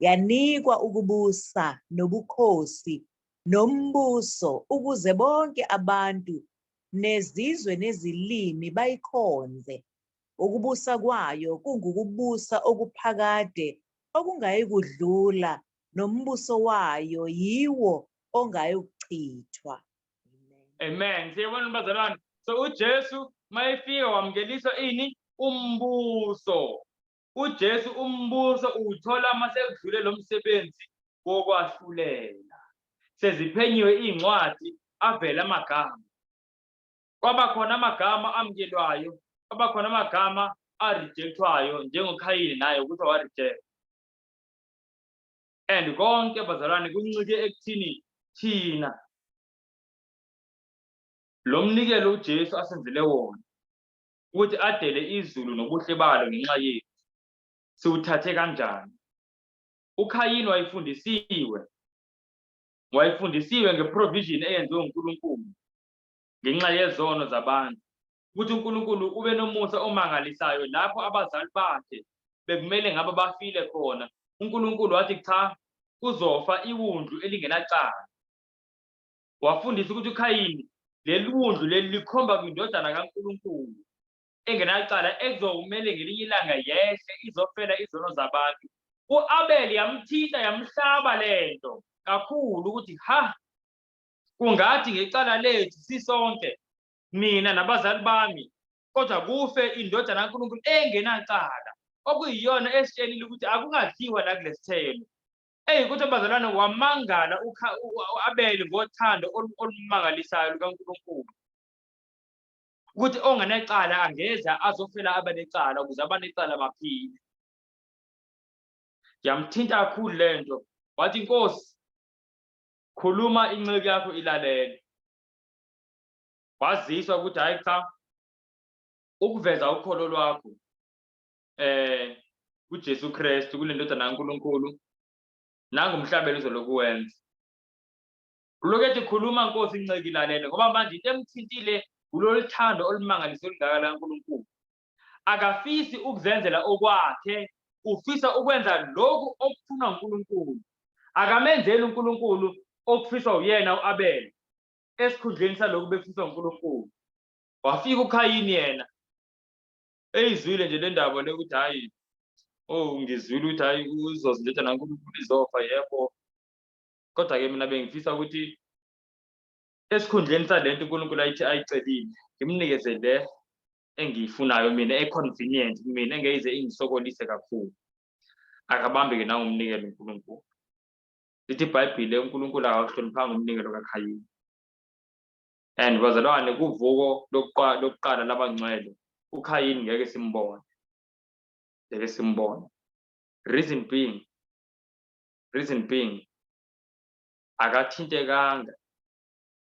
Yanikwa ukubusa nobukhosi nombuso ukuze bonke abantu nezizwe nezilimi bayikhonze. Ukubusa kwayo kungukubusa okuphakade okungayi kudlula, nombuso wayo yiwo ongayi kuchithwa. Amen. Siyabona bazalwane. So uJesu mayefika wamukeliswa ini? Umbuso. uJesu umbuso uthola mase kudlule lo msebenzi wokwahlulela. Seziphenyiwe iy'ncwadi avela amagama. Kwaba khona amagama amukelwayo, kwaba khona amagama arejectwayo njengoKhayini naye ukuthi wareject. And konke bazalwane kuncike ekuthini thina lo mnikelo uJesu asenzele wona ukuthi adele izulu nobuhle balo ngenxa yethu siwuthathe kanjani. uKhayini wayefundisiwe ngeprovision eyenziwe uNkulunkulu ngenxa yezono zabantu ukuthi uNkulunkulu ube nomusa omangalisayo lapho abazali bakhe bekumele ngabe bafile khona. uNkulunkulu wathi cha, kuzofa iwundlu elingenacala. Wafundisa ukuthi uKhayini leli wundlu leli likhomba kwindodana kaNkulunkulu engenacala ekuzomele ngelinye ilanga yehle izofela izono zabantu. u-Abeli yamthinta yamhlaba lento kakhulu ukuthi kungathi ngecala lethu sisonke mina nabazali bami kodwa kufe indodana kaNkulunkulu engenacala, okuyiyona esitshelile ukuthi akungadliwa la kulesithelo. Ukuthi bazalwane wamangala uAbeli ngothando olumangalisayo lukaNkulunkulu, ukuthi onganecala angeza azofela abanecala ukuze abanecala baphile. Yamthinta kakhulu lento, wathi Nkosi, khuluma inceke yakho ilalele. Waziswa ukuthi hayi cha, ukuveza ukholo lwakho kuJesu Kristu, kule ndodana kaNkulunkulu, nangumhlabelo uzolokuwenza. Ulokethi khuluma Nkosi inceke ilalele, ngoba manje into emthintile kulolu thando olumangaliso olungaka kaNkulunkulu. Akafisi ukuzenzela okwakhe, ufisa ukwenza lokhu okufunwa uNkulunkulu. Akamenzeli uNkulunkulu okufiswa uyena uAbeli esikhundleni salokhu befiswa uNkulunkulu. Wafika uKhayini yena eyizwile nje le ndaba le ukuthi hayi, ngizwile ukuthi hayi uzozindodana kaNkulunkulu izofa, yebo. Kodwa-ke mina bengifisa ukuthi esikhundleni salento uNkulunkulu ayicelile, ngimnikeze le engiyifunayo mina, econvenient kumina, engeze ingisokolise kakhulu. Akabambe-ke nangomnikelo uNkulunkulu. Lithi iBhayibheli uNkulunkulu akahloniphanga umnikelo kaKhayini. And bazalwane, kuvuko lokuqala labangcwele uKhayini ngeke simbone. Reason being akathintekanga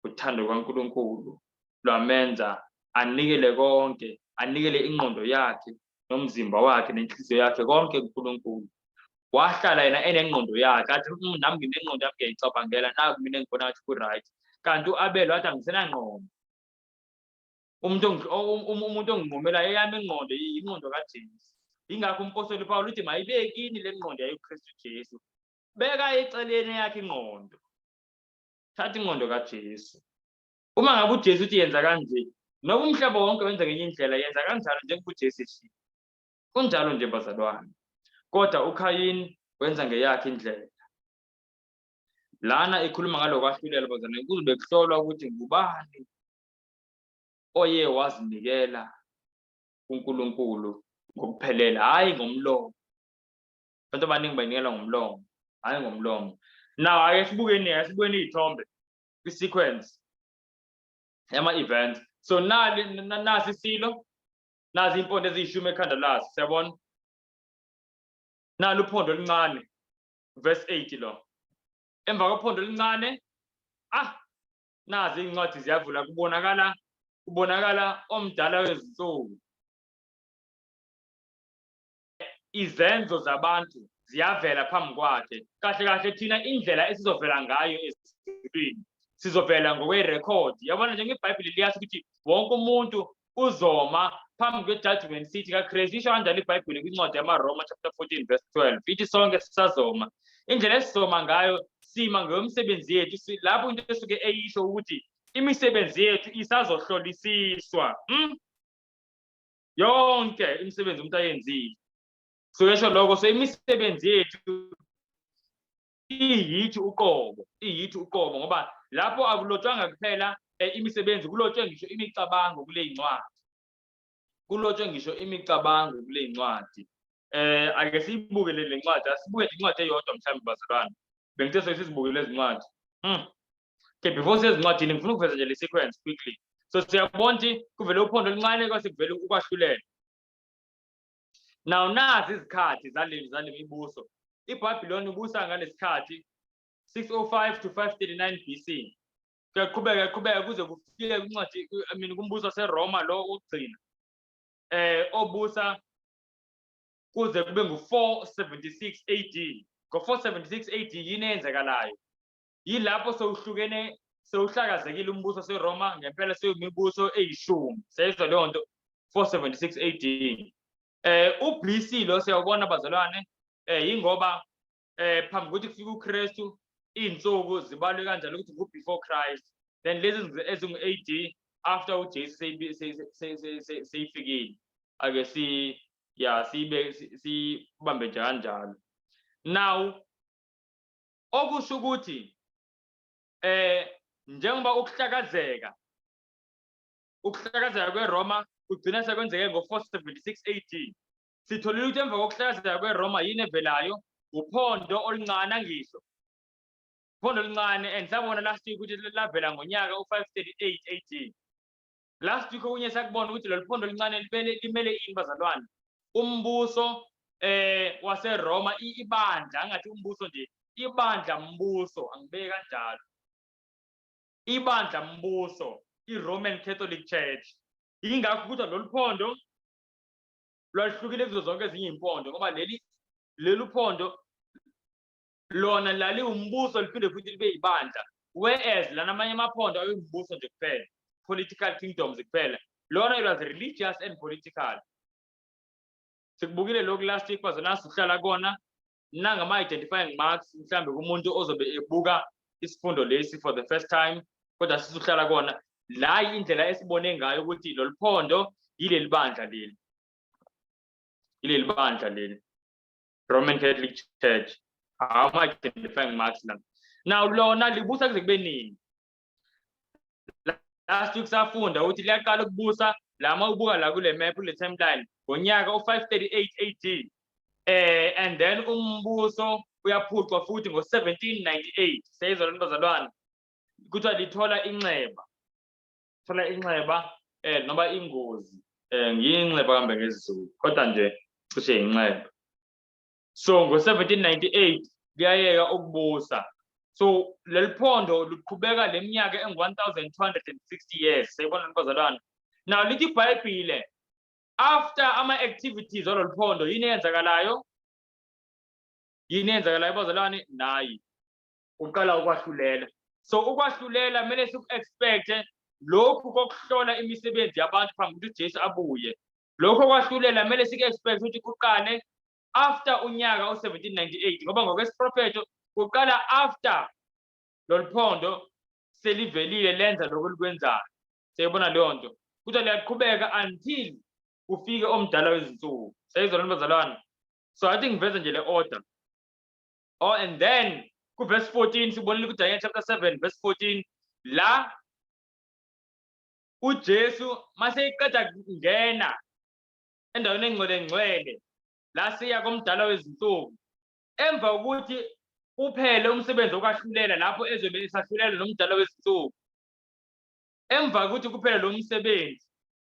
uthando kaNkulunkulu lwamenza anikele konke, anikele ingqondo yakhe nomzimba wakhe nenhliziyo yakhe konke kuNkulunkulu. Wahlala yena enengqondo yakhe, athi nami nginengqondo yami ngiyayicabangela, naku mina engibona ngathi ku-right. Kanti uAbeli wathi angisenangqondo. Umuntu onginqumelayo eyami ingqondo ingqondo kaJesu. Ingakho umpostoli uPawulu uthi mayibekini le ngqondo yayoKristu Jesu. Beka eceleni yakhe ingqondo, thatha ingqondo kaJesu. Uma ngabe uJesu uthi yenza kanje, noba umhlaba wonke wenza ngenye indlela, yenza kanjalo njengoba uJesu eshilo. Kunjalo nje bazalwane, kodwa uKhayini wenza ngeyakhe indlela. Lana ikhuluma ngalo kwahlulela bazalwane, kuzobe kuhlolwa ukuthi ngubani oye wazinikela kuNkulunkulu ngokuphelela, hayi ngomlomo. Abantu abaningi bayinikela ngomlomo, hayi ngomlomo. Now ake sibukeni iy'thombe kwi-sequence yama-events. So nasi isilo, nazi impondo eziyishumi ekhanda lazo, siyabona? Nalo uphondo oluncane, verse 8 lo. Emva kophondo oluncane, nazi iy'ncwadi ziyavula, kubonakala omdala wezinsuku. Izenzo zabantu ziyavela phambi kwakhe. Kahle kahle thina indlela esizovela ngayo ezulwini sizovela ngokwerekhodi. Yabona nje ngeBhayibheli liyasho ukuthi wonke umuntu uzoma phambi kwe-judgment seat kaKristu. Isho kanjalo iBhayibheli kwincwadi yamaRoma chapter 14 verse 12. Ithi sonke sisazoma. Indlela esizoma ngayo sima ngomsebenzi yethu. Lapho into esuke eyisho ukuthi imisebenzi yethu isazohlolisiswa. Yonke imisebenzi umuntu ayenzile. So esho lokho, so imisebenzi yethu iyithi uqobo, ngoba lapho akulotshwanga kuphela imisebenzi, kulotshwe ngisho imicabango kule ncwadi. Ake siyibuke le ncwadi, asibuke incwadi eyodwa mhlawumbe bazalwane. Bengithe sizibuke lezi ncwadi. Okay, before sezincwadini ngifuna ukuveza nje le sequence quickly. So siyabona ukuthi kuvele uphondo oluncane kwase kuvele ukwahlulela. Now nazi izikhathi zale mibuso. iBhabhiloni ibusa ngalesikhathi 605 to 539 BC. Kuyaqhubeka kuze kufike kwincwadi kumbuso waseRoma lo ukugcina. Obusa kuze kube ngu-476 AD. Ngo-476 AD yini eyenzekalayo? Yilapho sewuhlakazekile umbuso waseRoma ngempela seyimibuso eyishumi. Seyizwa leyo nto 476 AD. UBC lo siyawubona bazalwane, yingoba phambi kokuthi kufike uKristu iy'nsuku zibalwe kanjalo ukuthi ngu-before Christ, then lezi ezingu-AD after uJesu seyifikile. Ake siyibambe nje kanjalo. Now okusho ukuthi njengoba ukuhlakazeka kweRoma kugcina sekwenzeke ngo-476 AD. Sitholile ukuthi emva kokuhlakazeka kweRoma yini evelayo uphondo oluncane angisho. Uphondo oluncane and sabona last week ukuthi lavela ngonyaka u538 AD. Last week okunye sakubona ukuthi lolu phondo oluncane limele ini bazalwane? Umbuso waseRoma ibandla angathi umbuso nje ibandla mbuso angibeke kanjalo. Ibandla mbuso iRoman Catholic Church. Ingakho ukuthi lolu phondo lwahlukile kuzo zonke ezinye impondo ngoba leli phondo lona lali umbuso liphinde futhi libe ibandla, whereas lana amanye amaphondo ayimbuso nje kuphela, political kingdoms kuphela. Lona it was religious and political. Sikubukile lokhu last week bazona sihlala kona nangama identifying marks mhlambe kumuntu ozobe ebuka isifundo lesi for the first time kodwa sisuhlala kona la indlela esibone ngayo ukuthi lolu phondo yileli bandla leli Roman Catholic Church ama identifying marks la. Now lona libusa kuze kube nini? Last week safunda ukuthi liyaqala ukubusa lama ubuka la kule map kule timeline ngonyaka u538 AD. And then umbuso uyaphucwa futhi ngo1798 seyizolona bazalwane kuthiwa lithola inxeba. Thola inxeba noma ingozi ngiyinxeba kambe ngesiZulu kodwa nje cishe inxeba. So ngo1798 kuyayeka ukubusa. So leli phondo luqhubeka leminyaka engu1260 years sayibona bazalwane. Now lithi iBhayibhile after ama activities ololu phondo yini eyenzakalayo? Yini eyenzakalayo bazalwane? Nayi uqala ukwahlulela. So ukwahlulela kumele siku-expect lokhu kokuhlola imisebenzi yabantu phambi kokuthi uJesu abuye. Lokho kwahlulela kumele siku-expect ukuthi kuqale after unyaka u1798 ngoba ngokwesiprofeto kuqala after lolu phondo selivelile lenza lokho likwenzayo. Sayibona leyo nto. Kuthiwa liyaqhubeka until ufike omdala wezinsuku. Sayizolona bazalwane. So I think ngiveze nje le order. Oh, and then verse 14 sibonile kuDaniel chapter 7 verse 14 la uJesu mase iqeda ngena endaweni engcwele la siya komdala wezinsuku emva ukuthi uphele umsebenzi okwahlulela lapho ezobe esahlulela nomdala wezinsuku. Emva ukuthi kuphele lo msebenzi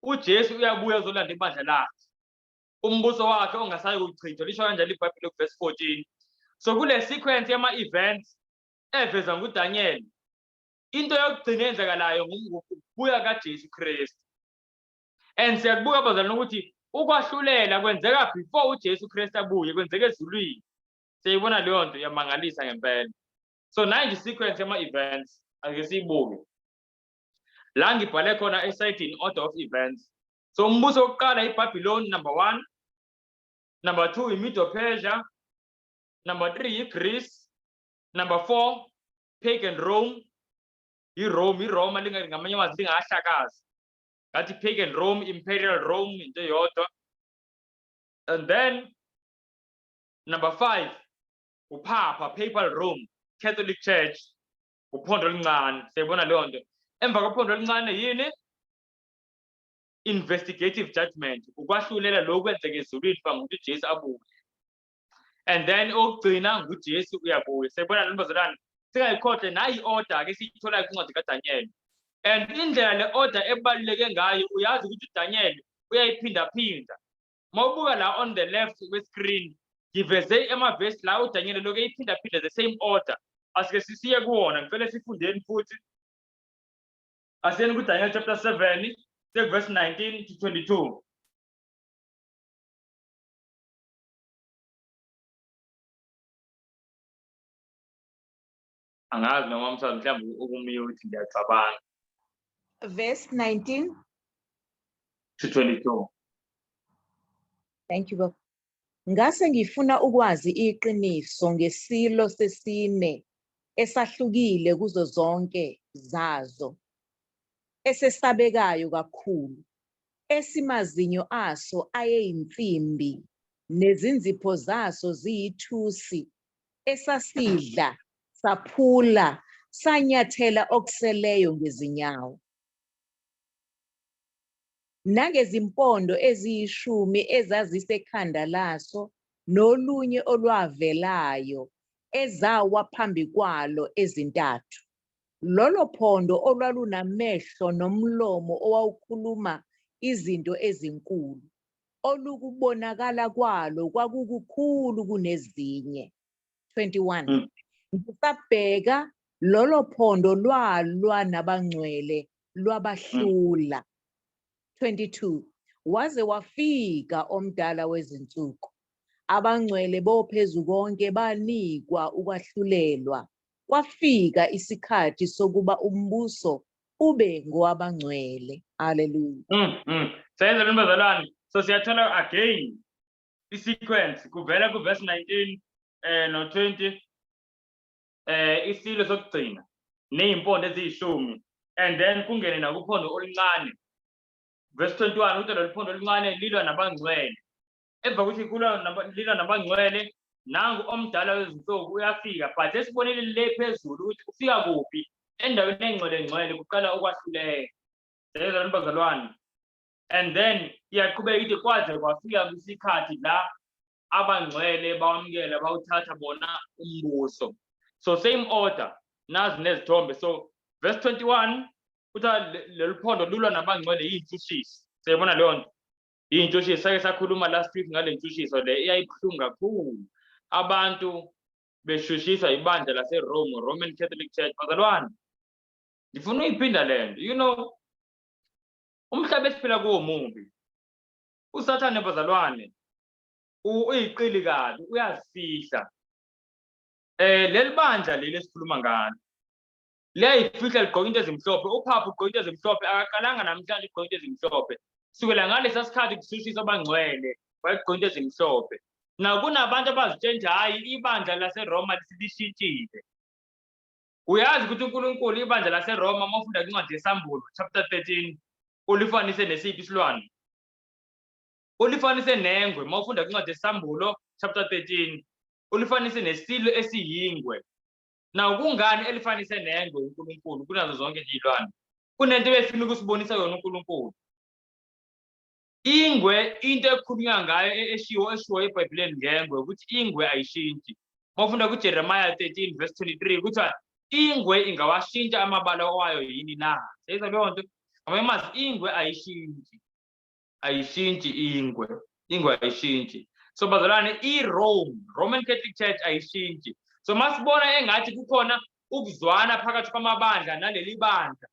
uJesu uyabuya uzolanda ibandla lakhe. Umbuso wakhe ongasayi ukuchithwa lisho kanjalo iBhayibheli verse 14. So kule sequence yama events eveza nguDaniel into yokugcina eyenzakalayo ngokubuya kaJesu Kristu. And siyakubuka bazalwane ukuthi ukwahlulela kwenzeka before uJesu Kristu abuye kwenzeka ezulwini. Siyibona leyo nto yamangalisa ngempela. So nayi sequence yama events ake siyibuke. La ngibhale khona eside in order of events. So umbuso wokuqala iBabylon number 1, number 2 iMedo-Persia, number 3 iGreece, number 4 pagan Rome. iRoma ngamanye amazwi lingahlakazi. Ngathi pagan Rome, imperial Rome into yodwa. And then number 5 upapa papal Rome, Catholic Church, uphondo oluncane. Siyabona leyo nto. Emva kophondo oluncane yini? Investigative judgment, ukwahlulela lokho kwenzeke ezulwini phambi kokuthi uJesu abuye. And then okugcina nguJesu uyabuya. Siyabona lento bazalwane. Singayikhohle nayi order ke siyithola kwincwadi kaDaniel. And indlela le order ebaluleke ngayo uyazi ukuthi uDaniel uyayiphinda phinda. Mawubuka la on the left we-screen ngiveze emavesi la uDaniel lokho eyiphinda phinda the same order. Asike sisiye kuwona ngifele sifundeni futhi. Asiyeni kuDaniel chapter 7 verse 19 to 22. Angazi noma mhlawumbe ukumute ngiyacabanga. Verse 19 to 22. Thank you, Bob. Ngase ngifuna ukwazi iqiniso ngesilo sesine esahlukile kuzo zonke zazo, esesabekayo kakhulu, esimazinyo aso ayeyinsimbi, nezinzipho zaso ziyithusi, esasidla, saphula, sanyathela okuseleyo ngezinyawo. nangezimpondo eziyishumi ezazisekhanda laso nolunye olwavelayo ezawa phambi kwalo ezintathu. Lolo phondo olwalunamehlo nomlomo owawukhuluma izinto ezinkulu, olukubonakala kwalo kwakukukhulu kunezinye. 21. Ngisabheka lolo phondo lwalwa nabangcwele lwabahlula. 22. Waze wafika omdala wezinsuku. Abangcwele bophezu konke banikwa ukwahlulelwa. Kwafika isikhathi sokuba umbuso ube ngowabangcwele. Hallelujah. Sayenza lembazalwane. So siyathola again i-sequence kuvela ku verse 19 no 20 isilo sokugcina nezimpondo eziyishumi and then kungene nakuphondo oluncane. Verse 21 uthi lolu phondo oluncane lilwa nabangcwele. Emva kokuthi lilwa nabangcwele nangu omdala wezinsuku uyafika, but esibonile le phezulu ukuthi ufika kuphi endaweni engcwele kuqala ukwahluleka. Sayenza lembazalwane. And then iyaqhubeka ithi kwaze kwafika kwisikhathi la abangcwele bawamukela bawuthatha bona umbuso. So same order nazi nezithombe. So verse 21 utha lolu phondo lulwa nabangcwele yintushisi. Siyabona leyo nto yintushisi. Sake sakhuluma last week ngale ntushiso le iyayibuhlungu kakhulu. Abantu beshushiswa ibandla laseRome, Roman Catholic Church. Bazalwane, ngifuna uyiphinda le nto. You know, umhlaba esiphila kuwo mumbi. Usathane bazalwane uyiqili kabi, uyasifihla. Leli bandla leli esikhuluma ngalo liyayifihla ligqoka into ezimhlophe. Uphaphu ugqoka into ezimhlophe, akaqalanga namhlanje ugqoka into ezimhlophe. Sukela ngalesa sikhathi kushushiswa abangcwele bayigqoka into ezimhlophe. Na kunabantu abazitshela hayi ibandla laseRoma lisishintshile. Uyazi ukuthi uNkulunkulu ibandla laseRoma mawufunda incwadi yeSambulo chapter 13 ulifanise nesiphi isilwane? Ulifanise nengwe. Mawufunda incwadi yeSambulo chapter 13 ulifanise nesilo esiyingwe. Na kungani elifanise nengwe uNkulunkulu kunazo zonke izilwane? Kunento ebefuna ukusibonisa yona uNkulunkulu. Ingwe into ekhulunywa ngayo eshiwo eBhayibhelini ngengwe ukuthi ingwe ayishintshi. Mawufunda kuJeremiah 13 verse 23 ukuthi ingwe ingawashintsha amabala wayo yini na? Seyizwa leyo nto? Amazi ingwe ayishintshi. Ayishintshi ingwe. Ingwe ayishintshi. So bazalwane Roman Catholic Church ayishintshi. So masibona engathi kukhona ukuzwana phakathi kwamabandla naleli bandla.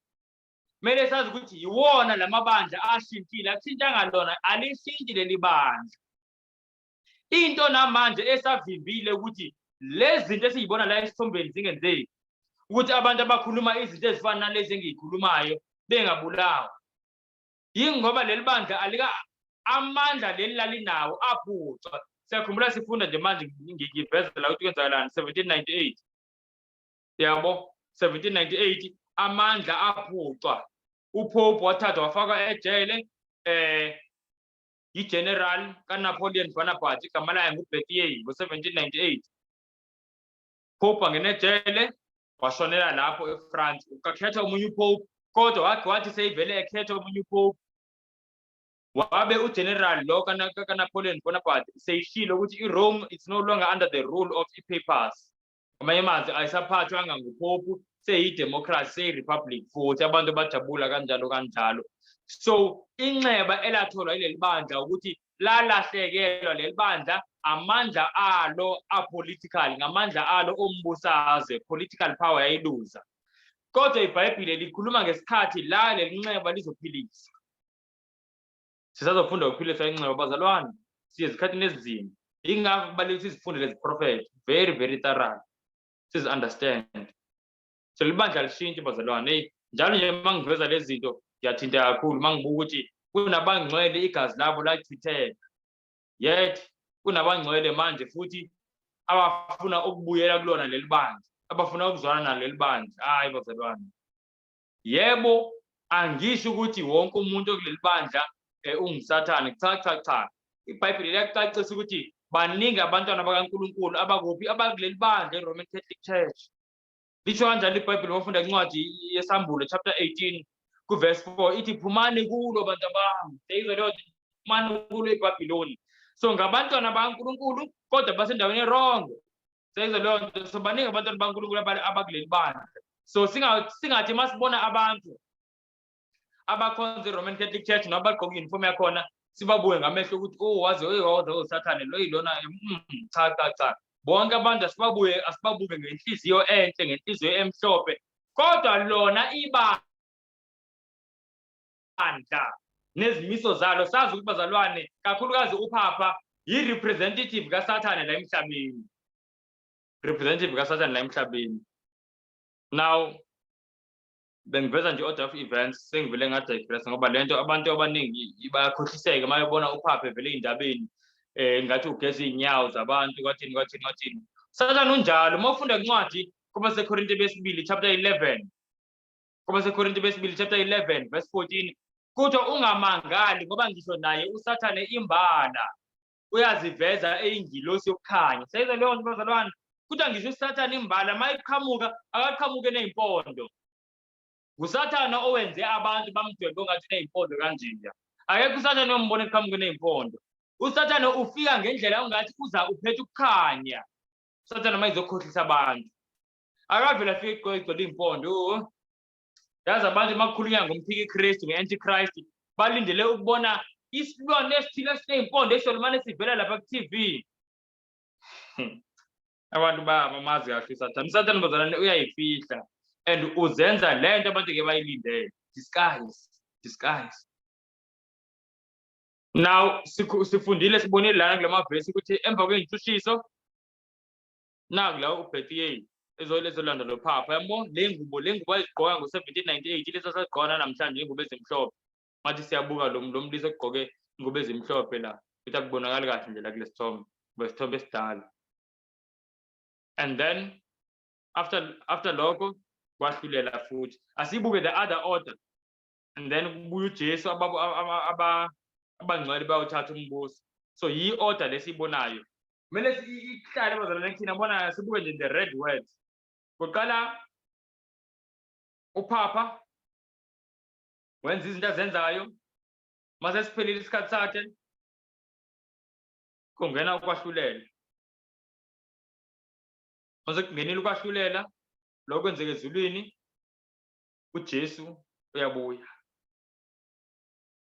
Mele sazi ukuthi yiwona lamabandla ashintshile, akushintshanga lona, alishintshi leli bandla. Into namanje esavimbile ukuthi lezi zinto esiyibona la esithombeni zingenzeki. Ukuthi abantu abakhuluma izinto ezifana nalezi engiyikhulumayo bengabulawa. Yingoba leli bandla alika amandla leli lalinawo aphucwa. Siyakhumbula sifunda nje manje ngivezela ukuthi kwenzakalani 1798. Yabo 1798 amandla aphucwa. Upope wathathwa wafaka ejele iGeneral kaNapoleon Bonaparte igama laye nguBethier ngo-1798. Pope angene ejele washonela lapho eFrance. Ukakhetha omunye upope kodwa wathi seyivele ekhetha omunye upope wabe uGeneral lo kaNapoleon Bonaparte seyishilo ukuthi iRome is no longer under the rule of i-papers. Amanye amazwi ayisaphathwanga ngupope, seyidemocracy, seyirepublic futhi abantu bajabula kanjalo. So inxeba elatholwa ileli bandla ukuthi lalahlekelwa leli bandla amandla alo apolitical, ngamandla alo ombusazwe, political power yayiluza. Kodwa iBhayibheli likhuluma ngesikhathi la leli nxeba lizophilisa. Sisazofunda ukuphilisa inxeba bazalwane, siye ezikhathini ezinzima. Ingakho kubalulekile sizifunde lezi prophet very thorough. Siz understand. So libandla lishintshi bazalwane. Njalo nje mangiveza lezi zinto ngiyathinta kakhulu mangibuka ukuthi kunabangcwele igazi labo lachitheka. Yet kunabangcwele manje futhi abafuna ukubuyela kulona leli bandla, abafuna ukuzwana naleli bandla. Hayi bazalwane. Yebo, angisho ukuthi wonke umuntu okuleli bandla ungusathane. Cha. iBhayibheli liyacacisa ukuthi baningi abantwana bakaNkulunkulu abakuphi abakuleli bandla eRoman Catholic Church. Lisho kanjalo iBhayibheli mawufunda incwadi yeSambulo chapter 18 Ku-verse 4 ithi phumani kulo bantu bami. Seyizwa leyo nto, phumani kulo eBhabhiloni. So ngabantwana bakaNkulunkulu kodwa basendaweni wrong. Seyizwa leyo nto, so baningi abantwana bakaNkulunkulu abakuleli bandla. So singathi masibona abantu abakhonza iRoman Catholic Church noma bagqoka i-uniform yakhona sibabuke ngamehlo ukuthi waze usathane lo yilona cha. Bonke abantu asibabuke ngenhliziyo enhle, ngenhliziyo emhlophe. Kodwa lona ibandla nezimiso zalo sazi ukuthi bazalwane kakhulukazi uPhapha yi-representative kaSathane la emhlabeni. Representative kaSathane la emhlabeni. Now bengiveza nje order of events sengivele ngadigress ngoba lento abantu abaningi bayakhohliseka mayebona uPhapha evele ey'ndabeni ngathi ugeza iy'nyawo zabantu kwathini. Sathane unjalo uma ufunda kuncwadi KomaseKorinte besibili chapter 11. KomaseKorinte besibili chapter 11 verse 14 kuthiwa ungamangali ngoba ngisho naye uSathane imbala uyaziveza eyingilosi yokukhanya. Seyizwa leyo nto bazalwane, kuthiwa ngisho uSathane imbala mayiqhamuka akaqhamuke ney'mpondo. NguSathane owenze abantu bamdwebe ongathi ney'mpondo kanjeya. Akekho uSathane ombone eqhamuke ney'mpondo. uSathane ufika ngendlela ongathi uza uphethe ukukhanya. uSathane mayizokhohlisa abantu akavela afike igcwele iy'mpondo. Yazi abantu makukhulunywa ngomphiki Kristu, nge-Antichrist, balindele ukubona isilwane esithile esiney'mpondo esolomane sivela lapha ku-TV. Abantu bamazi kahle uSathane. uSathane bazalwane uyayifihla and uzenza lento abantu ke bayilindele. Disguise. Now sifundile sibonile lana kula mavesi ukuthi emva kwey'ntshutshiso naku la uBethiel ezolanda lo Phapha yabo le ngubo ayigqoka ngo-1798 lesa sagqoka namhlanje ingubo ezimhlophe. Mathi siyabuka lo mlisi ogqoke ingubo ezimhlophe la ukuthi akubonakali kahle nje la kule sithombe esidala. And then after lokho kwahlulela futhi asibuke the other order, and then kubuye uJesu abangcwele bayothatha umbuso. So yi-order lesibonayo kumele ihlale bazalwane thina bona sibuke nje the red words. Kuqala uPhapha wenza izinto azenzayo, mase siphelile isikhathi sakhe kungena ukwahlulela. Mase kungenile ukwahlulela lokho kwenzeka ezulwini, uJesu uyabuya.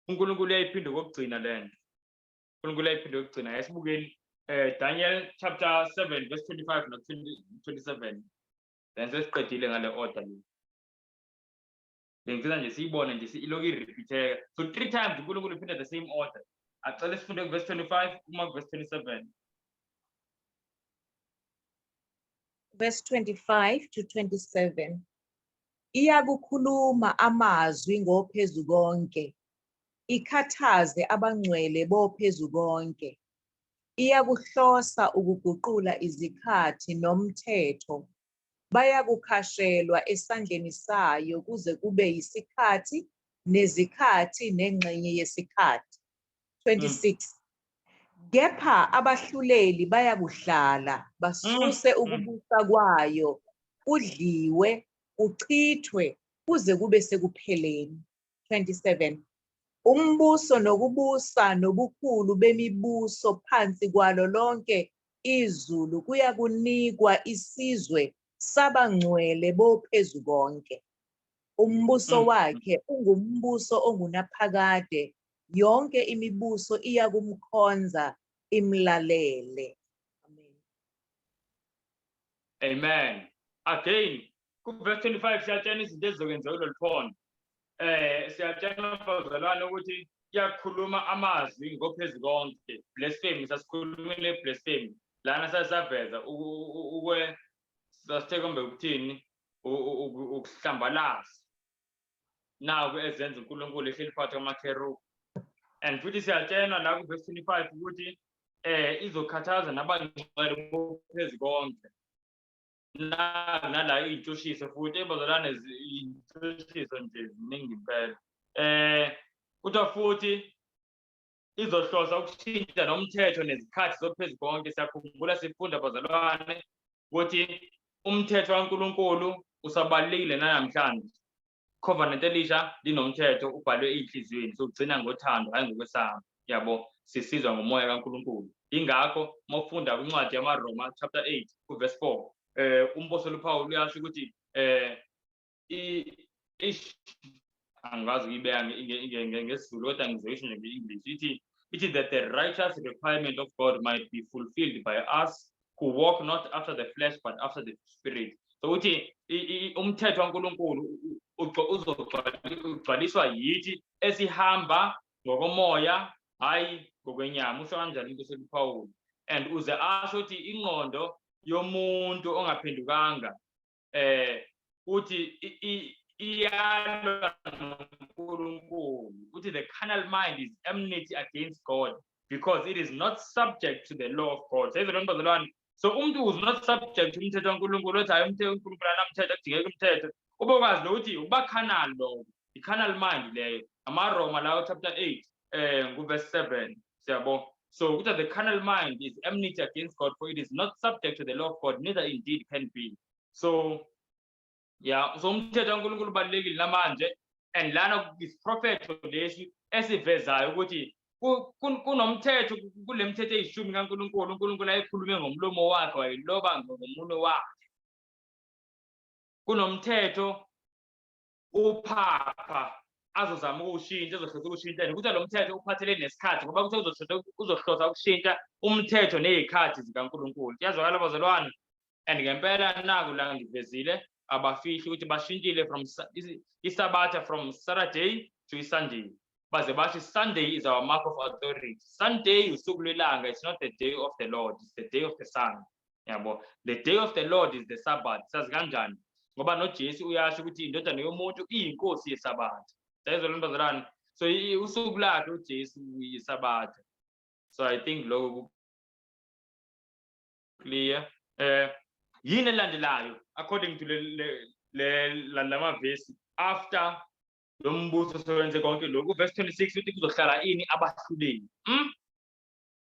uNkulunkulu uyayiphinde kokugcina lento. uNkulunkulu uyayiphinde kokugcina. Yasibukeni Daniel chapter 7 verse 25 no 27. Then sesiqedile ngale order le. Bengifuna nje siyibone nje iloku irepeateka. So 3 times uNkulunkulu uphinde the same order. Acela sifunde verse 25 kuma verse 27. Verse 25 to 27. Iyakukhuluma amazwi ngophezukonke, ikhathaze abangcwele bophezukonke. Iyakuhlosa ukuguqula izikhathi nomthetho. Bayakukhashelwa esandleni sayo kuze kube yisikhathi nezikhathi nengxenye yesikhathi. 26. Kepha abahluleli bayakuhlala basuse ukubusa kwayo, kudliwe, kuchithwe kuze kube sekupheleni. 27. Umbuso nokubusa nobukhulu bemibuso phansi kwalo lonke izulu kuyakunikwa isizwe sabangcwele bophezukonke. Umbuso wakhe ungumbuso ongunaphakade, yonke imibuso iyakumkhonza imlalele. Amen. Again, verse 25 siyatshena izinto ezizokwenzeka kulolu phondo. Siyatshena bazalwane ukuthi kuyakhuluma amazwi ngophezukonke. Blasphemy, sasikhulumile blasphemy. Lana sasaveza sasithembe ukuthini ukuhlambalaza. Naku ezenza uNkulunkulu ehleli phakathi kwamakherubi. And futhi siyatshena la ku verse 25 ukuthi izokhathaza nabangcwele bophezukonke. Nala iy'ntshutshiso futhi bazalwane iy'ntshutshiso nje ziningi impela. Kuthiwa futhi izohlosa ukushintsha nomthetho nezikhathi zophezukonke. Siyakhumbula sifunda bazalwane ukuthi umthetho kaNkulunkulu usabalulekile namhlanje. covenant elisha linomthetho ubhalwe enhliziyweni sokugcina ngothando hayi ngokwesaba yabo sisizwa ngomoya kaNkulunkulu ingakho mawufunda kwincwadi yamaRoma chapter 8 verse 4 umpostoli uPaul uyasho ukuthi angazi uyibeka ngesiZulu kodwa ngizoyisho nje nge-English it is that the righteous requirement of God might be fulfilled by us who walk not after the flesh but after the spirit. So uthi umthetho kaNkulunkulu uzogcwaliswa yithi esihamba ngokomoya hayi ngokwenyama usho kanjani impostoli uPaul and uze asho ukuthi ingqondo yomuntu ongaphendukanga uthi iyalwa noNkulunkulu uthi the carnal mind is enmity against God because it is not subject to the law of God. So umuntu who's not subject to umthetho kaNkulunkulu othi hayi umthetho kaNkulunkulu anamthetho akudingeki umthetho ubokwazi nokuthi uba carnal lo i-carnal mind leyo amaRoma lawo chapter 8 verse 7 siyabo. So the carnal mind is enmity against God for it is not subject to the law of God neither indeed can be. So yeah, so umthetho kaNkulunkulu ubalulekile namanje and lana isiprophetho lesi esivezayo ukuthi kunomthetho kule mithetho eyishumi kaNkulunkulu uNkulunkulu ayikhulume ngomlomo wakhe wayiloba ngomunwe wakhe kunomthetho uPhapha azozama ukushintsha ezohlosa ukushintsha ukuthi lo mthetho uphathelene nesikhathi ngoba kuthi uzohlosa ukushintsha umthetho nezikhathi zikaNkulunkulu kuyazwakala bazalwane and ngempela naku la ngivezile abafihli ukuthi bashintshile from isabatha from Saturday to Sunday baze bathi Sunday is our mark of authority. Sunday usuku lwelanga, it's not the day of the Lord, it's the day of the sun yabo. The day of the Lord is the Sabbath. Sazi kanjani ngoba noJesu uyasho ukuthi indodana yomuntu iyinkosi yesabatha. Sayizwa lento bazalwane. So usuku lakhe uJesu yisabatha. So I think lokho clear. Yini elandelayo according to lama verse after lo mbuso sowenze konke lokhu verse 26 uthi kuzohlala ini abahluleli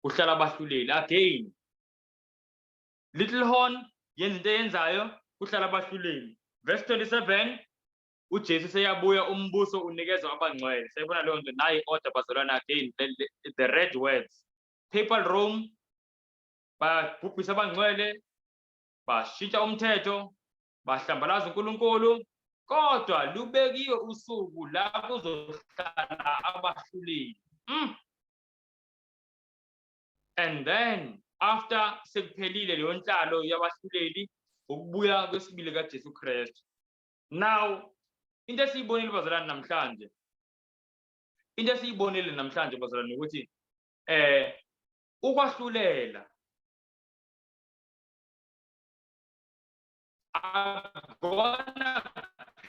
kuhlala abahluleli again little horn yenza into eyenzayo kuhlala abahluleli verse 27 uJesu seyabuya umbuso unikezwe abangcwele sayibona leyo nto nayi order bazalwana again the red words papal Rome babhubhisa abangcwele bashintsha umthetho bahlambalaza uNkulunkulu kodwa lubekiwe usuku la kuzohlala abahluleli and then after sekuphelile leyo nhlalo yabahluleli ukubuya kwesibili kaJesu Kristu. Now into esiyibonile bazalwane namhlanje bazalwane ukuthi ukwahlulela akona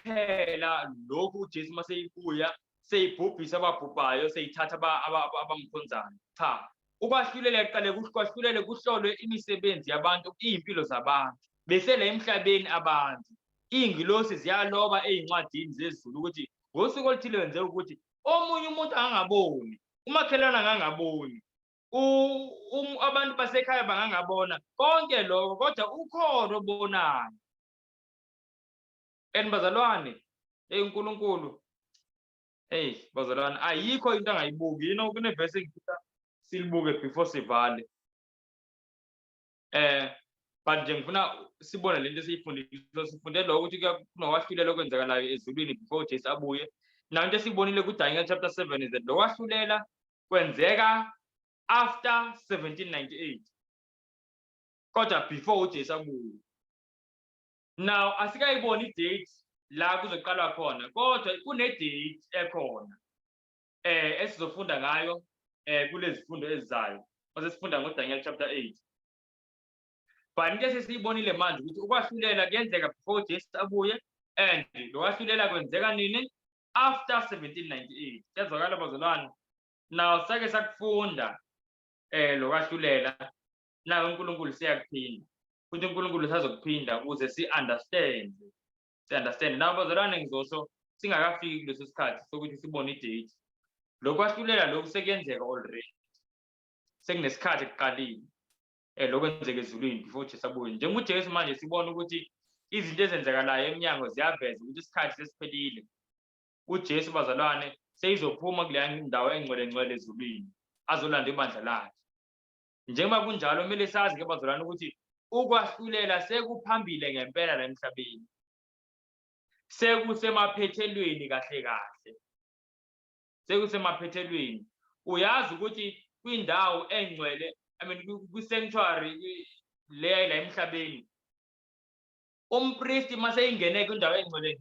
phela lokhu uJesu maseyibuya seyibhubhisa ababhubhayo seyithatha abamkhonzayo cha ukwahlulela iqale kuhlolwe kuhlolwe imisebenzi yabantu impilo zabantu bese la emhlabeni abantu ingilosi ziyaloba ezincwadini zezulu ukuthi ngosuku oluthile wenze ukuthi omunye umuntu angangaboni umakhelana angangaboni abantu basekhaya bangangabona konke lokho kodwa ukhona obonayo. And bazalwane uNkulunkulu bazalwane ayikho into angayibuki yino kuneverse engifisa silibuke before sivale but nje ngifuna sibone lento esiyifundile sifunde lokho ukuthi kunowahlulela okwenzakalayo ezulwini before Jesu abuye. Now into esibonile kuDaniel chapter 7 is that lo wahlulela kwenzeka after 1798 kodwa before uJesu abuye. Now asikayiboni date la kuzoqalwa khona kodwa kune date ekhona esizofunda ngayo kulezi zifundo ezizayo mase sifunda ngoDaniel chapter 8. But into esiyibonile manje ukuthi ukwahlulela kuyenzeka before Jesu abuye and lo kwahlulela kwenzeka nini after 1798 kuyazwakala bazalwane. Now sake sakufunda lo kwahlulela na uNkulunkulu siyakuphinda ukuthi uNkulunkulu usazokuphinda ukuze si-understand nawo bazalwane ngizosho singakafiki kuleso sikhathi sokuthi sibone idate lokwahlulela lokhu sekuyenzeka already sekunesikhathi ekuqaleni lokwenzeka ezulwini before Jesu abuye. Njengoba uJesu manje sibona ukuthi izinto ezenzakalayo eminyango ziyaveza ukuthi isikhathi sesiphelile uJesu bazalwane seyizophuma kuleya ndawo engcwele ezulwini azolanda ibandla lakhe. Njengoba kunjalo kumele sazi ke bazalwane ukuthi ukwahlulela sekuphambile ngempela la emhlabeni. Sekusemaphethelweni kahle kahle. Sekusemaphethelweni. Uyazi ukuthi kwindawo engcwele, kwi-sanctuary le la emhlabeni, umpristi mase ingene kwindawo engcwele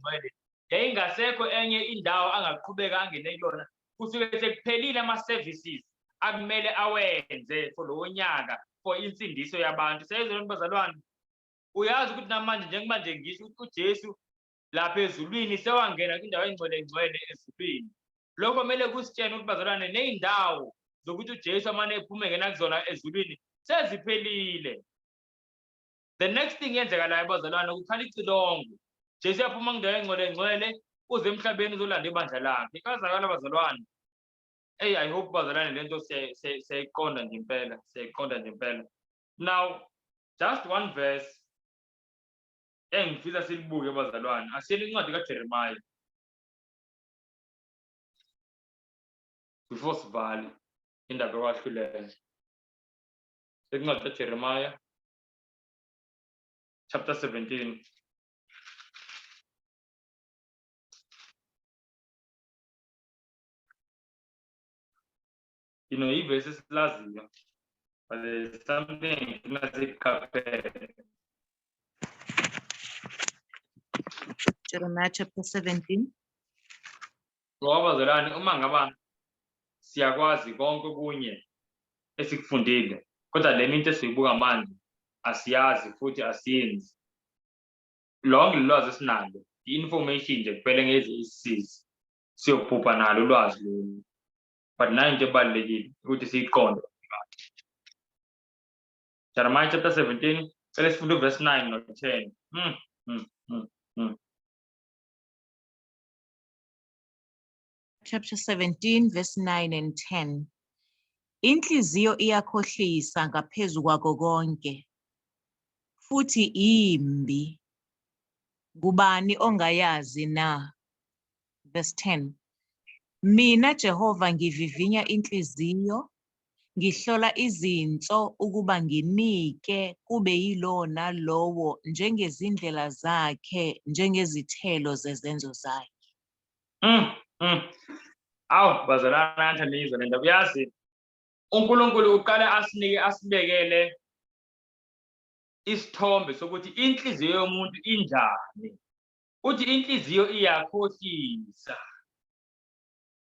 yayingasekho enye indawo angaqhubeka angene kuyona kusuke sekuphelile ama-services akumele awenze for lowo nyaka for insindiso yabantu. Seyizona bazalwane, uyazi ukuthi namanje njengoba nje ngisho ukuthi uJesu lapha ezulwini sewangena kwindawo engcwele ezulwini. Lokho kumele kusitshene ukuthi bazalwane ney'ndawo zokuthi uJesu amane ephume engena kuzona ezulwini seziphelile. The next thing yenzekalayo bazalwane ukukhala icilongo. Jesu yaphuma kwindawo engcwele uze emhlabeni uzolanda ibandla lakhe. Ikazakala bazalwane. Hey, I hope bazalwane lento siyayiqonda nje impela. Now, just one verse engifisa silibuke bazalwane. Asiyele incwadi kaJeremiah. Before sivale indaba yokwahlulela. Incwadi kaJeremiah chapter 17. You know, if verses last year, but there's something like Jeremiah chapter 17. ngoba bazalwane uma ngaba siyakwazi konke kunye esikufundile kodwa le into esiyibuka manje asiyazi futhi asiyenzi. Lonke lolwazi esinalo i-information nje kuphela ngeze isisize siyophupha nalo ulwazi lolu. But nayo into ebalulekile ukuthi siyiqonde. Jeremiah chapter 17, let's do verse 9 or 10. Chapter 17, verse 9 and 10. Inhliziyo iyakhohlisa ngaphezu kwako konke, futhi imbi. Ngubani ongayazi na? Verse 10. Mina Jehova ngivivinya inhliziyo, ngihlola izinso ukuba nginike kube yilo nalowo njengezindlela zakhe, njengezithelo zezenzo zakhe. Awu bazalwane anthanizo lento uyazi uNkulunkulu uqala asibekele isithombe sokuthi inhliziyo yomuntu injani. Uthi inhliziyo iyakhohlisa.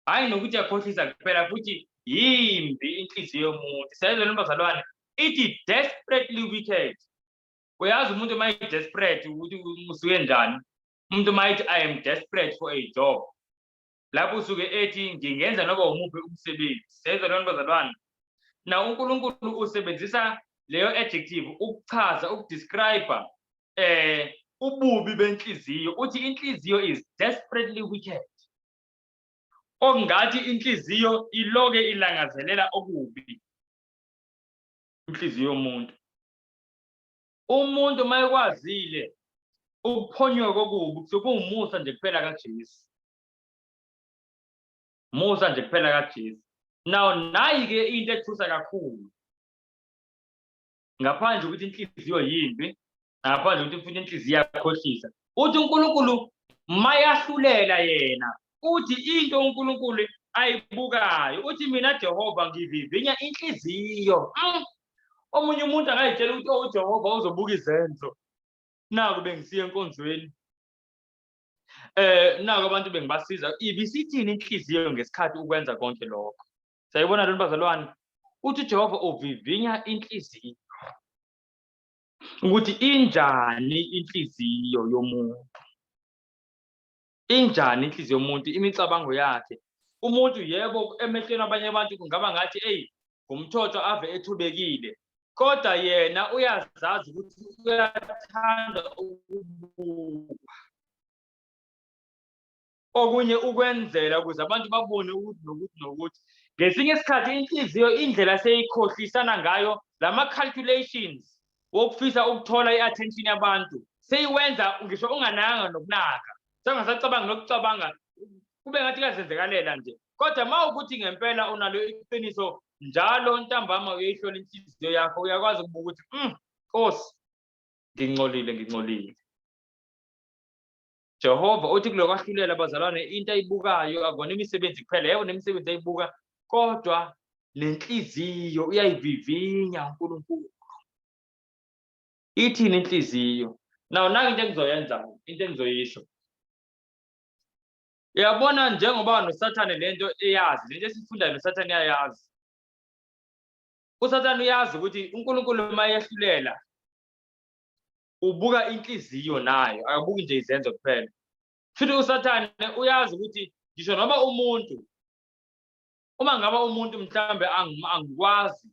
Hayi nokuthi yakhohlisa kuphela futhi yimbi inhliziyo yomuntu. Siyazona bazalwane ithi desperately wicked. Uyazi umuntu mayi desperate ukuthi usuke njani. Umuntu mayithi I am desperate for a job. Lapho usuke ethi ngingenza noba umuphi umsebenzi. Siyazona bazalwane. Na uNkulunkulu usebenzisa leyo adjective ukuchaza ukudescribe ububi benhliziyo. Uthi inhliziyo is desperately wicked. Okungathi inhliziyo iloke ilangazelela okubi. Inhliziyo yomuntu. Umuntu mayekwazile ukuphonywa kokubi sokumusa nje kuphela kaJesu. Musa nje kuphela kaJesu. Now nayi ke into ethusa kakhulu. Ngaphandle ukuthi inhliziyo yimbi, ngaphandle ukuthi futhi inhliziyo yakhohlisa. Uthi uNkulunkulu mayahlulela yena. Uthi into uNkulunkulu ayibukayo. Uthi mina Jehova ngivivinya inhliziyo. Omunye umuntu angayitshela ukuthi uJehova uzobuka izenzo. Naku bengisiya enkonzweni. Naku abantu bengibasiza. Ibisithini inhliziyo ngesikhathi ukwenza konke lokho. Sayibona lo bazalwane. Uthi Jehova uvivinya inhliziyo. Ukuthi injani inhliziyo yomuntu. Injani inhliziyo yomuntu, imicabango yakhe. Umuntu yebo emehlweni abanye abantu kungaba ngathi ngumthotho ave ethubekile. Kodwa yena uyazazi ukuthi uyathanda ukubuka. Okunye ukwenzela ukuze abantu babone ukuthi nokuthi. Ngesinye isikhathi inhliziyo indlela seyikhohlisana ngayo lama calculations wokufisa ukuthola i-attention yabantu. Seyiwenza ngisho ungananga nokunaka. Sengasacabanga nokucabanga kube ngathi kuyazenzekalela nje kodwa mawukuthi ngempela unalo iqiniso njalo ntambama uyihlola inhliziyo yakho uyakwazi ukubuka ukuthi Nkosi ngingcolile Jehova uthi kulokwahlulela abazalwane into ayibukayo akona imisebenzi kuphela yebo nemisebenzi ayibuka kodwa nenhliziyo uyayivivinya uNkulunkulu ithini inhliziyo nawo nanga into engizoyenza into engizoyisho uyabona njengoba noSathane lento eyazi lento esifundayo noSathane uyayazi uSathane uyazi ukuthi uNkulunkulu mayehlulela ubuka inhliziyo nayo akabuki nje izenzo kuphela futhi uSathane uyazi ukuthi ngisho noma umuntu uma ngaba umuntu mhlambe angikwazi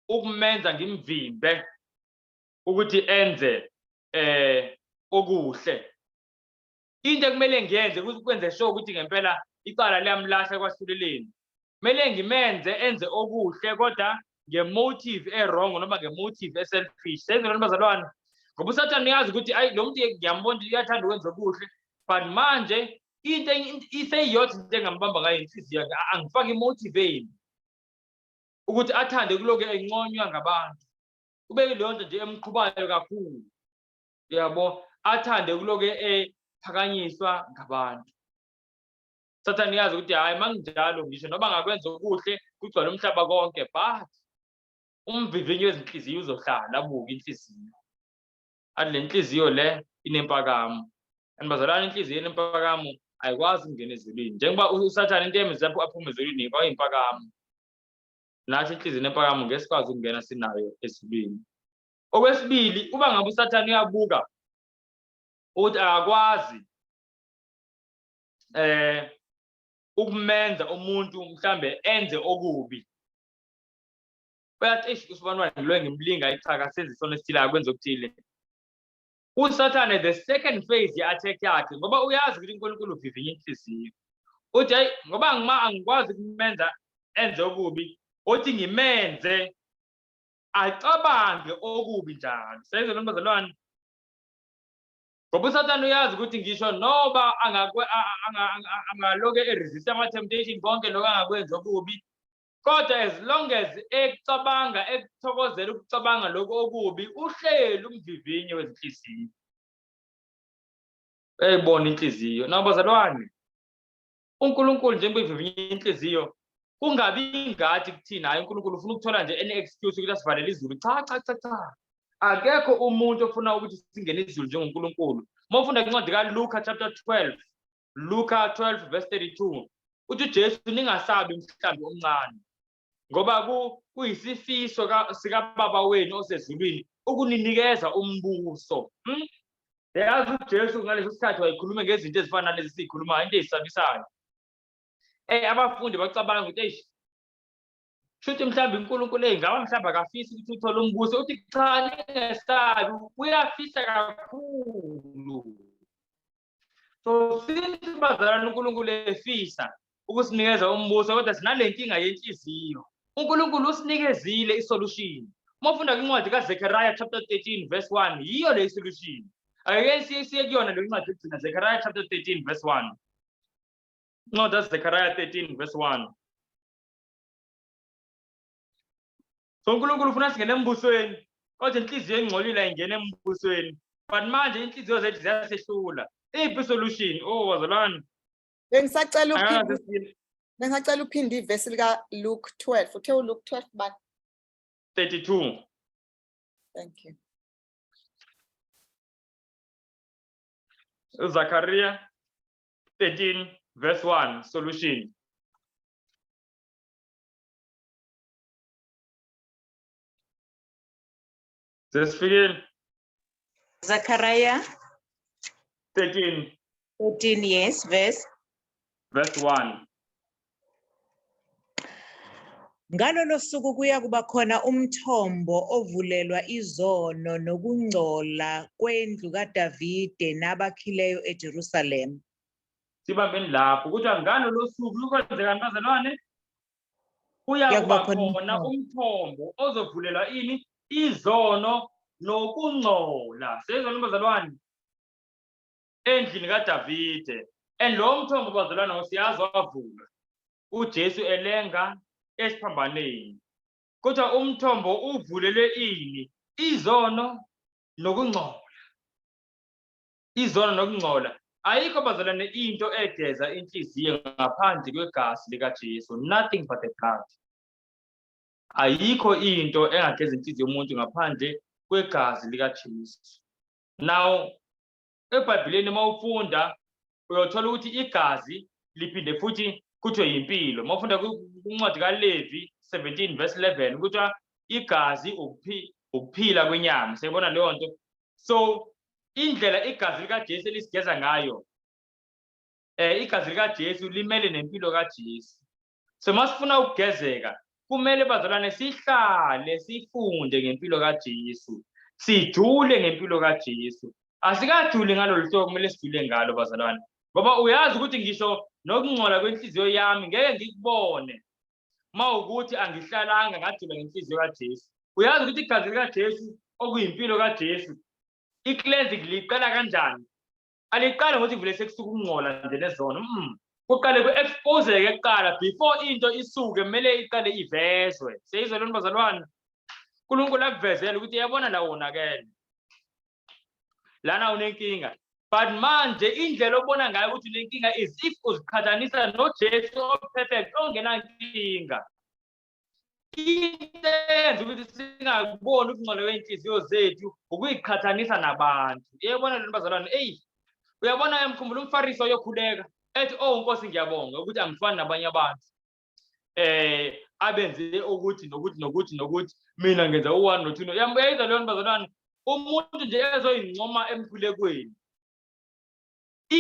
ukumenza ngimvimbe ukuthi enze okuhle into ekumele ngiyenze ukuthi kwenze sure ukuthi ngempela icala liyamlahla kwahluleleni kumele ngimenze enze okuhle kodwa ngemotive wrong noma ngemotive selfish senze bazalwane ngoba uSathane uyazi ukuthi ayi lo muntu ngiyambona uyathanda ukwenza okuhle but manje into iseyiyodwa into engambamba ngayo inhliziyo angifake imotive ukuthi athande kuloku enconywa ngabantu kube leyo nto nje emqhubayo kakhulu yabo athande kuloku ephakanyiswa ngabantu Sathane uyazi ukuthi hayi manginjalo ngisho noba ngakwenza okuhle kugcwala umhlaba konke but umvivinyo wezinhliziyo uzohlala abuka inhliziyo le nhliziyo le inempakamo anibazalana inhliziyo enempakamo ayikwazi ukungena ezulwini njengoba uSathane into emizapho aphuma ezulwini impakamo nathi inhliziyo enempakamo ngesikwazi ukungena sinayo ezulwini okwesibili uba ngabe uSathane uyabuka ukuthi akakwazi ukumenza umuntu mhlambe enze okubi bayathi usibanwa lo ngimlinga ichaka senze isona esithile akwenza okuthile uSathane the second phase ye-attack yakhe ngoba uyazi ukuthi uNkulunkulu uvivinya inhliziyo uthi hayi ngoba angikwazi ukumenza enze okubi uthi ngimenze acabange okubi njalo senze lo bazalwane ngoba uSathane uyazi ukuthi ngisho noba angaloke eresist ama-temptation konke lokho angakwenza okubi kodwa as long as ecabanga ekuthokozela ukucabanga lokho okubi uhleli umvivinyo wezinhliziyo eyibona inhliziyo nabazalwane uNkulunkulu njengoba ivivinya inhliziyo kungabi ngathi kuthina hayi uNkulunkulu ufuna ukuthola nje any excuse ukuthi asivalele izulu cha akekho umuntu ofuna ukuthi singene izulu njengoNkulunkulu mawufunda incwadi kaLuka chapter 12 Luka 12 verse 32 uthi uJesu ningasabi mhlambi omncane ngoba kuyisifiso sikaBaba wenu osezulwini ukuninikeza umbuso yazi uJesu ngaleso sikhathi wayikhuluma ngezinto ezifana nalezi sikhuluma into ezisabisayo abafundi bacabanga ukuthi shuthi mhlambi uNkulunkulu engaba mhlambi akafisi ukuthi uthole umbuso uthi cha ningesabi uyafisa kakhulu so since bazalwane uNkulunkulu efisa ukusinikeza umbuso kodwa sinale nkinga yenhliziyo uNkulunkulu usinikezile isolution mawufunda incwadi kaZechariah chapter 13 verse 1 yiyo le solution ake siye kuyona le ncwadi egcina Zechariah chapter 13 verse 1 no that's Zechariah 13 verse 1 so uNkulunkulu ufuna singene embusweni kodwa inhliziyo engcolile ayingene embusweni but manje inhliziyo zethu ziyasehlula iphi solution bazalwane bengisacela uphinde ivesi lika Luke 12 uthe uLuke 12 but 32 thank you Zechariah 13 verse 1 solution Sesifikile Zechariah 13 yes, verse 1 Ngalolo suku kuya kuba khona umthombo ovulelwa izono nokungcola kwendlu kaDavide nabakhileyo eJerusalem. Sibambeni lapho ukuthi ngalolo suku lukwenzekani bazalwane kuya kuba khona umthombo ozovulelwa ini izono nokungcola sezona bazalwane endlini kaDavide and lo mthombo bazalwane siyazi wavulwa uJesu elenga esiphambaneni kodwa umthombo uvulelwe ini izono nokungcola ayikho bazalwane into egeza inhliziyo ngaphandle kwegazi likaJesu nothing but the blood ayikho into engageza inhliziyo yomuntu ngaphandle kwegazi likaJesu now eBhayibhelini mawufunda uyothola ukuthi igazi liphinde futhi kuthiwe yimpilo mawufunda kuncwadi kaLevi 17 verse 11 kuthiwa igazi ukuphila kwenyama siyabona leyo nto so indlela igazi likaJesu lisigeza ngayo igazi likaJesu limele nempilo kaJesu so masifuna ukugezeka kumele bazalwane sihlale sifunde ngempilo kaJesu sijule ngempilo kaJesu asikajuli ngalolu hlobo kumele sijule ngalo bazalwane ngoba uyazi ukuthi ngisho nokungcola kwenhliziyo yami ngeke ngikubone mawukuthi angihlalanga ngajula ngenhliziyo kaJesu uyazi ukuthi igazi likaJesu okuyimpilo kaJesu icleansing liqala kanjani aliqala ngokuthi vele sekusuka ukungcola nje nezono kuqale ku-expose kuqala before into isuke kumele iqale ivezwe seyizwe lona bazalwane uNkulunkulu akuvezele ukuthi yabona la wonakele lana unenkinga but manje indlela obona ngayo ukuthi unenkinga is if uziqhathanisa noJesu operfect ongenankinga into eyenza ukuthi singakuboni ukungcola kwenhliziyo zethu ukuyiqhathanisa nabantu yabona lona bazalwane uyabona emkhumbula umFarisi oyokhuleka ethi Nkosi ngiyabonga ukuthi angifani nabanye abantu abenze ukuthi nokuthi mina ngenza u1 no2 yambuyeyiza leyo bazalwane umuntu nje ezoyincoma emkhulekweni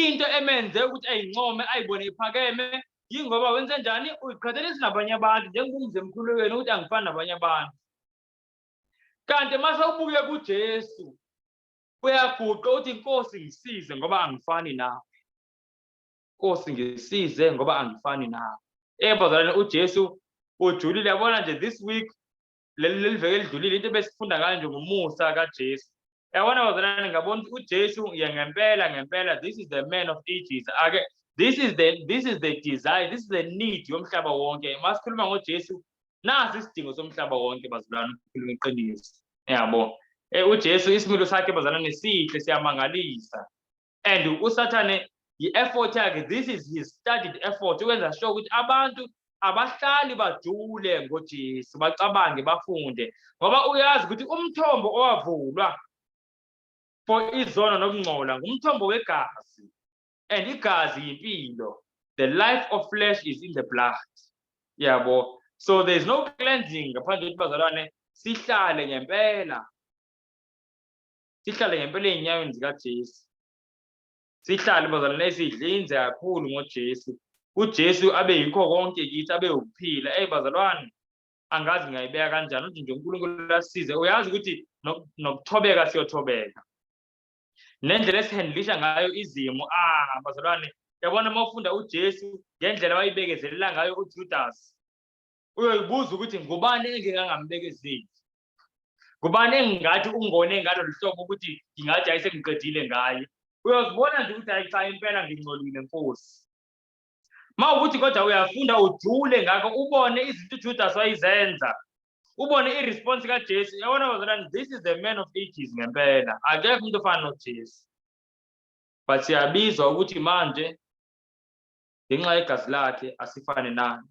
into emenze ukuthi ayincome ayibone iphakeme yingoba wenze njani uyiqhathanisa nabanye abantu njengomze emkhulekweni ukuthi angifani nabanye abantu kanti mase ubuke kuJesu uyaguqa uthi Nkosi ngisize ngoba angifani nawe Nkosi ngisize ngoba angifani nawe bazalwane uJesu ujulile yabona nje this week leli veke elidlulile into besifunda ngayo nje ngomusa kaJesu yabona bazalwane ngabona uJesu ngempela this is the man of ages ake this is the desire this is the need yomhlaba wonke masikhuluma ngoJesu nasi isidingo somhlaba wonke bazalwane ukukhuluma iqiniso yabo uJesu isimilo sakhe bazalwane sihle siyamangalisa and uSathane i-effort yakhe this is his studied effort ukwenza sure ukuthi abantu abahlali bajule ngoJesu bacabange bafunde ngoba uyazi ukuthi umthombo owavulwa for izono nokungcola ngumthombo wegazi and igazi yimpilo the life of flesh is in the blood yabo so there is no cleansing ngaphandle kokuthi bazalwane sihlale ngempela ey'nyaweni zikaJesu sihlale bazalwane sidlinze kakhulu ngoJesu uJesu abe yikho konke kithi abe ukuphila bazalwane angazi ngayibeka kanjani uthi nje uNkulunkulu asize uyazi ukuthi nokuthobeka siyothobeka nendlela esihandlisha ngayo izimo bazalwane yabona mawufunda uJesu ngendlela wayibekezelela ngayo uJudas uyoyibuza ukuthi ngubani engingangambekezeli ngubani engingathi ungone ngalo lihlobo ukuthi ngingathi ayisengiqedile ngayo uyozibona nje ukuthi ayicha impela ngingcolile Nkosi mawukuthi kodwa uyafunda ujule ngakho ubone izinto uJudas wayizenza ubone iresponse kaJesu yabona bazalwane this is the man of ages ngempela akekho umuntu ofana noJesu but siyabizwa ukuthi manje ngenxa yegazi lakhe asifane naye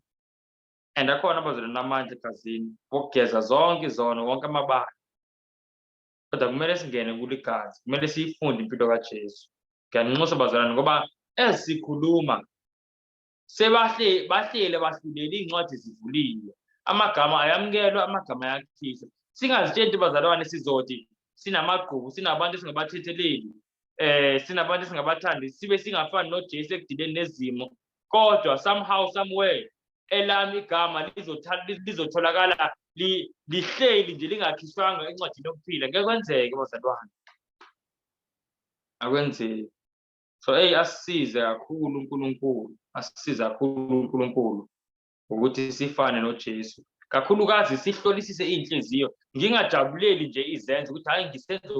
and akhona bazalwane namandla egazini ukugeza zonke izono wonke amabala kodwa kumele singene kuligazi kumele siyifunde impilo kaJesu ngiyanxusa bazalwane ngoba esikhuluma sebahlele bahlulela incwadi zivuliwe amagama ayamukelwa amagama ayakhiswa singazitshenti bazalwane sizothi sinamagqubu sinabantu esingabathetheleli sinabantu esingabathandi sibe singafani noJesu ekudileni nezimo kodwa somehow somewhere elami igama lizotholakala lihleli nje lingakhishwanga encwadini yokuphila ngeke kwenzeke bazalwane akwenzeki so asisize kakhulu uNkulunkulu asisize kakhulu uNkulunkulu ukuthi sifane noJesu kakhulukazi sihlolisise inhliziyo ngingajabuleli nje izenzo ukuthi hayi ngisenze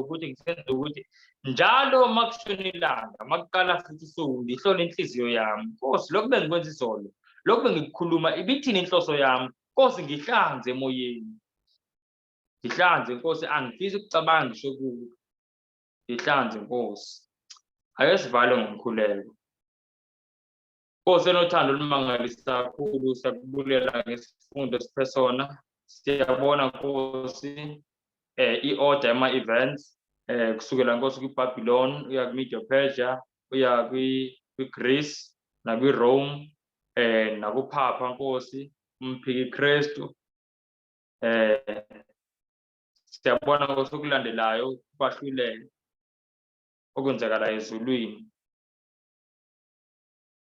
ukuthi njalo makushona ilanga makuqala futhi usuku ngihlole inhliziyo yami Nkosi lokhu bengikwenza izolo lokhu bengikukhuluma ibithini inhloso yami Nkosi ngihlanze emoyeni ngihlanze Nkosi angifisi ukucabanga ngisho kuwe ngihlanze Nkosi ake sivale ngomkhuleko Nkosi enothando olumangalisa kakhulu siyakubulela ngesifundo siphe sona siyabona Nkosi i-order yama-events kusukela Nkosi kwiBabylon uya kwi-Media Persia uya kwi-Greece nakwi-Rome nakuPhapha Nkosi umphiki Kristu siyabona Nkosi okulandelayo kwahlulele okwenzakala ezulwini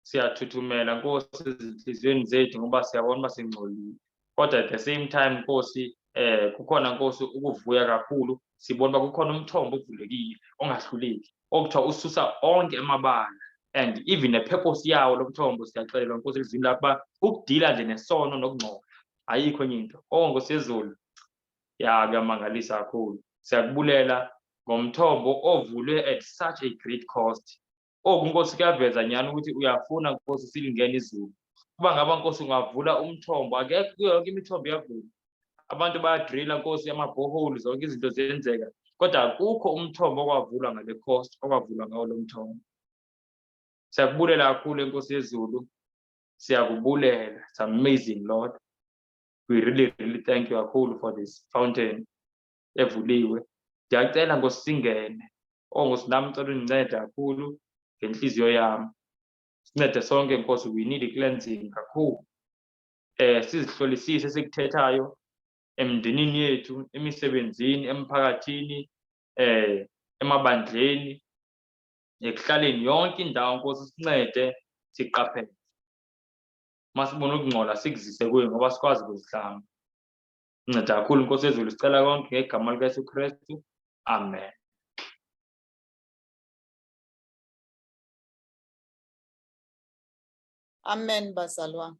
siyathuthumela Nkosi ezinhliziyweni zethu ngoba siyabona uba singcolile kodwa at the same time Nkosi kukhona Nkosi ukuvuya kakhulu sibona uba kukhona umthombo ovulekile ongahluleki okuthiwa ususa onke amabala and even purpose yawo lo mthombo siyaxelelwa Nkosi elizwini lakho ukudila nje nesono nokungcola ayikho enye into Nkosi yezulu kuyamangalisa kakhulu siyakubulela ngomthombo ovulwe at such a great cost Nkosi kuyaveza nyani ukuthi uyafuna Nkosi silingene izulu kuba ngaba Nkosi ungavula umthombo akekho kuyo yonke imithombo iyavula abantu bayadrilla Nkosi ama-borehole zonke izinto ziyenzeka kodwa akukho umthombo okwavulwa ngale cost okwavulwa ngawo lo mthombo siyakubulela kakhulu Nkosi yezulu siyakubulela it's amazing Lord we really thank you kakhulu for this fountain evuliwe ndiyacela Nkosi singene Nkosi nami ngicela undincede kakhulu ngenhliziyo yami sincede sonke Nkosi we need cleansing kakhulu sizihlolisise esikuthethayo emndenini yethu emisebenzini emphakathini emabandleni ekuhlaleni yonke indawo Nkosi sincede siqaphele masibona ukungcola sikuzise kuye ngoba sikwazi ukuzihlamba nceda kakhulu Nkosi yezulu sicela konke ngegama likaYesu Kristu amen Amen, bazalwane.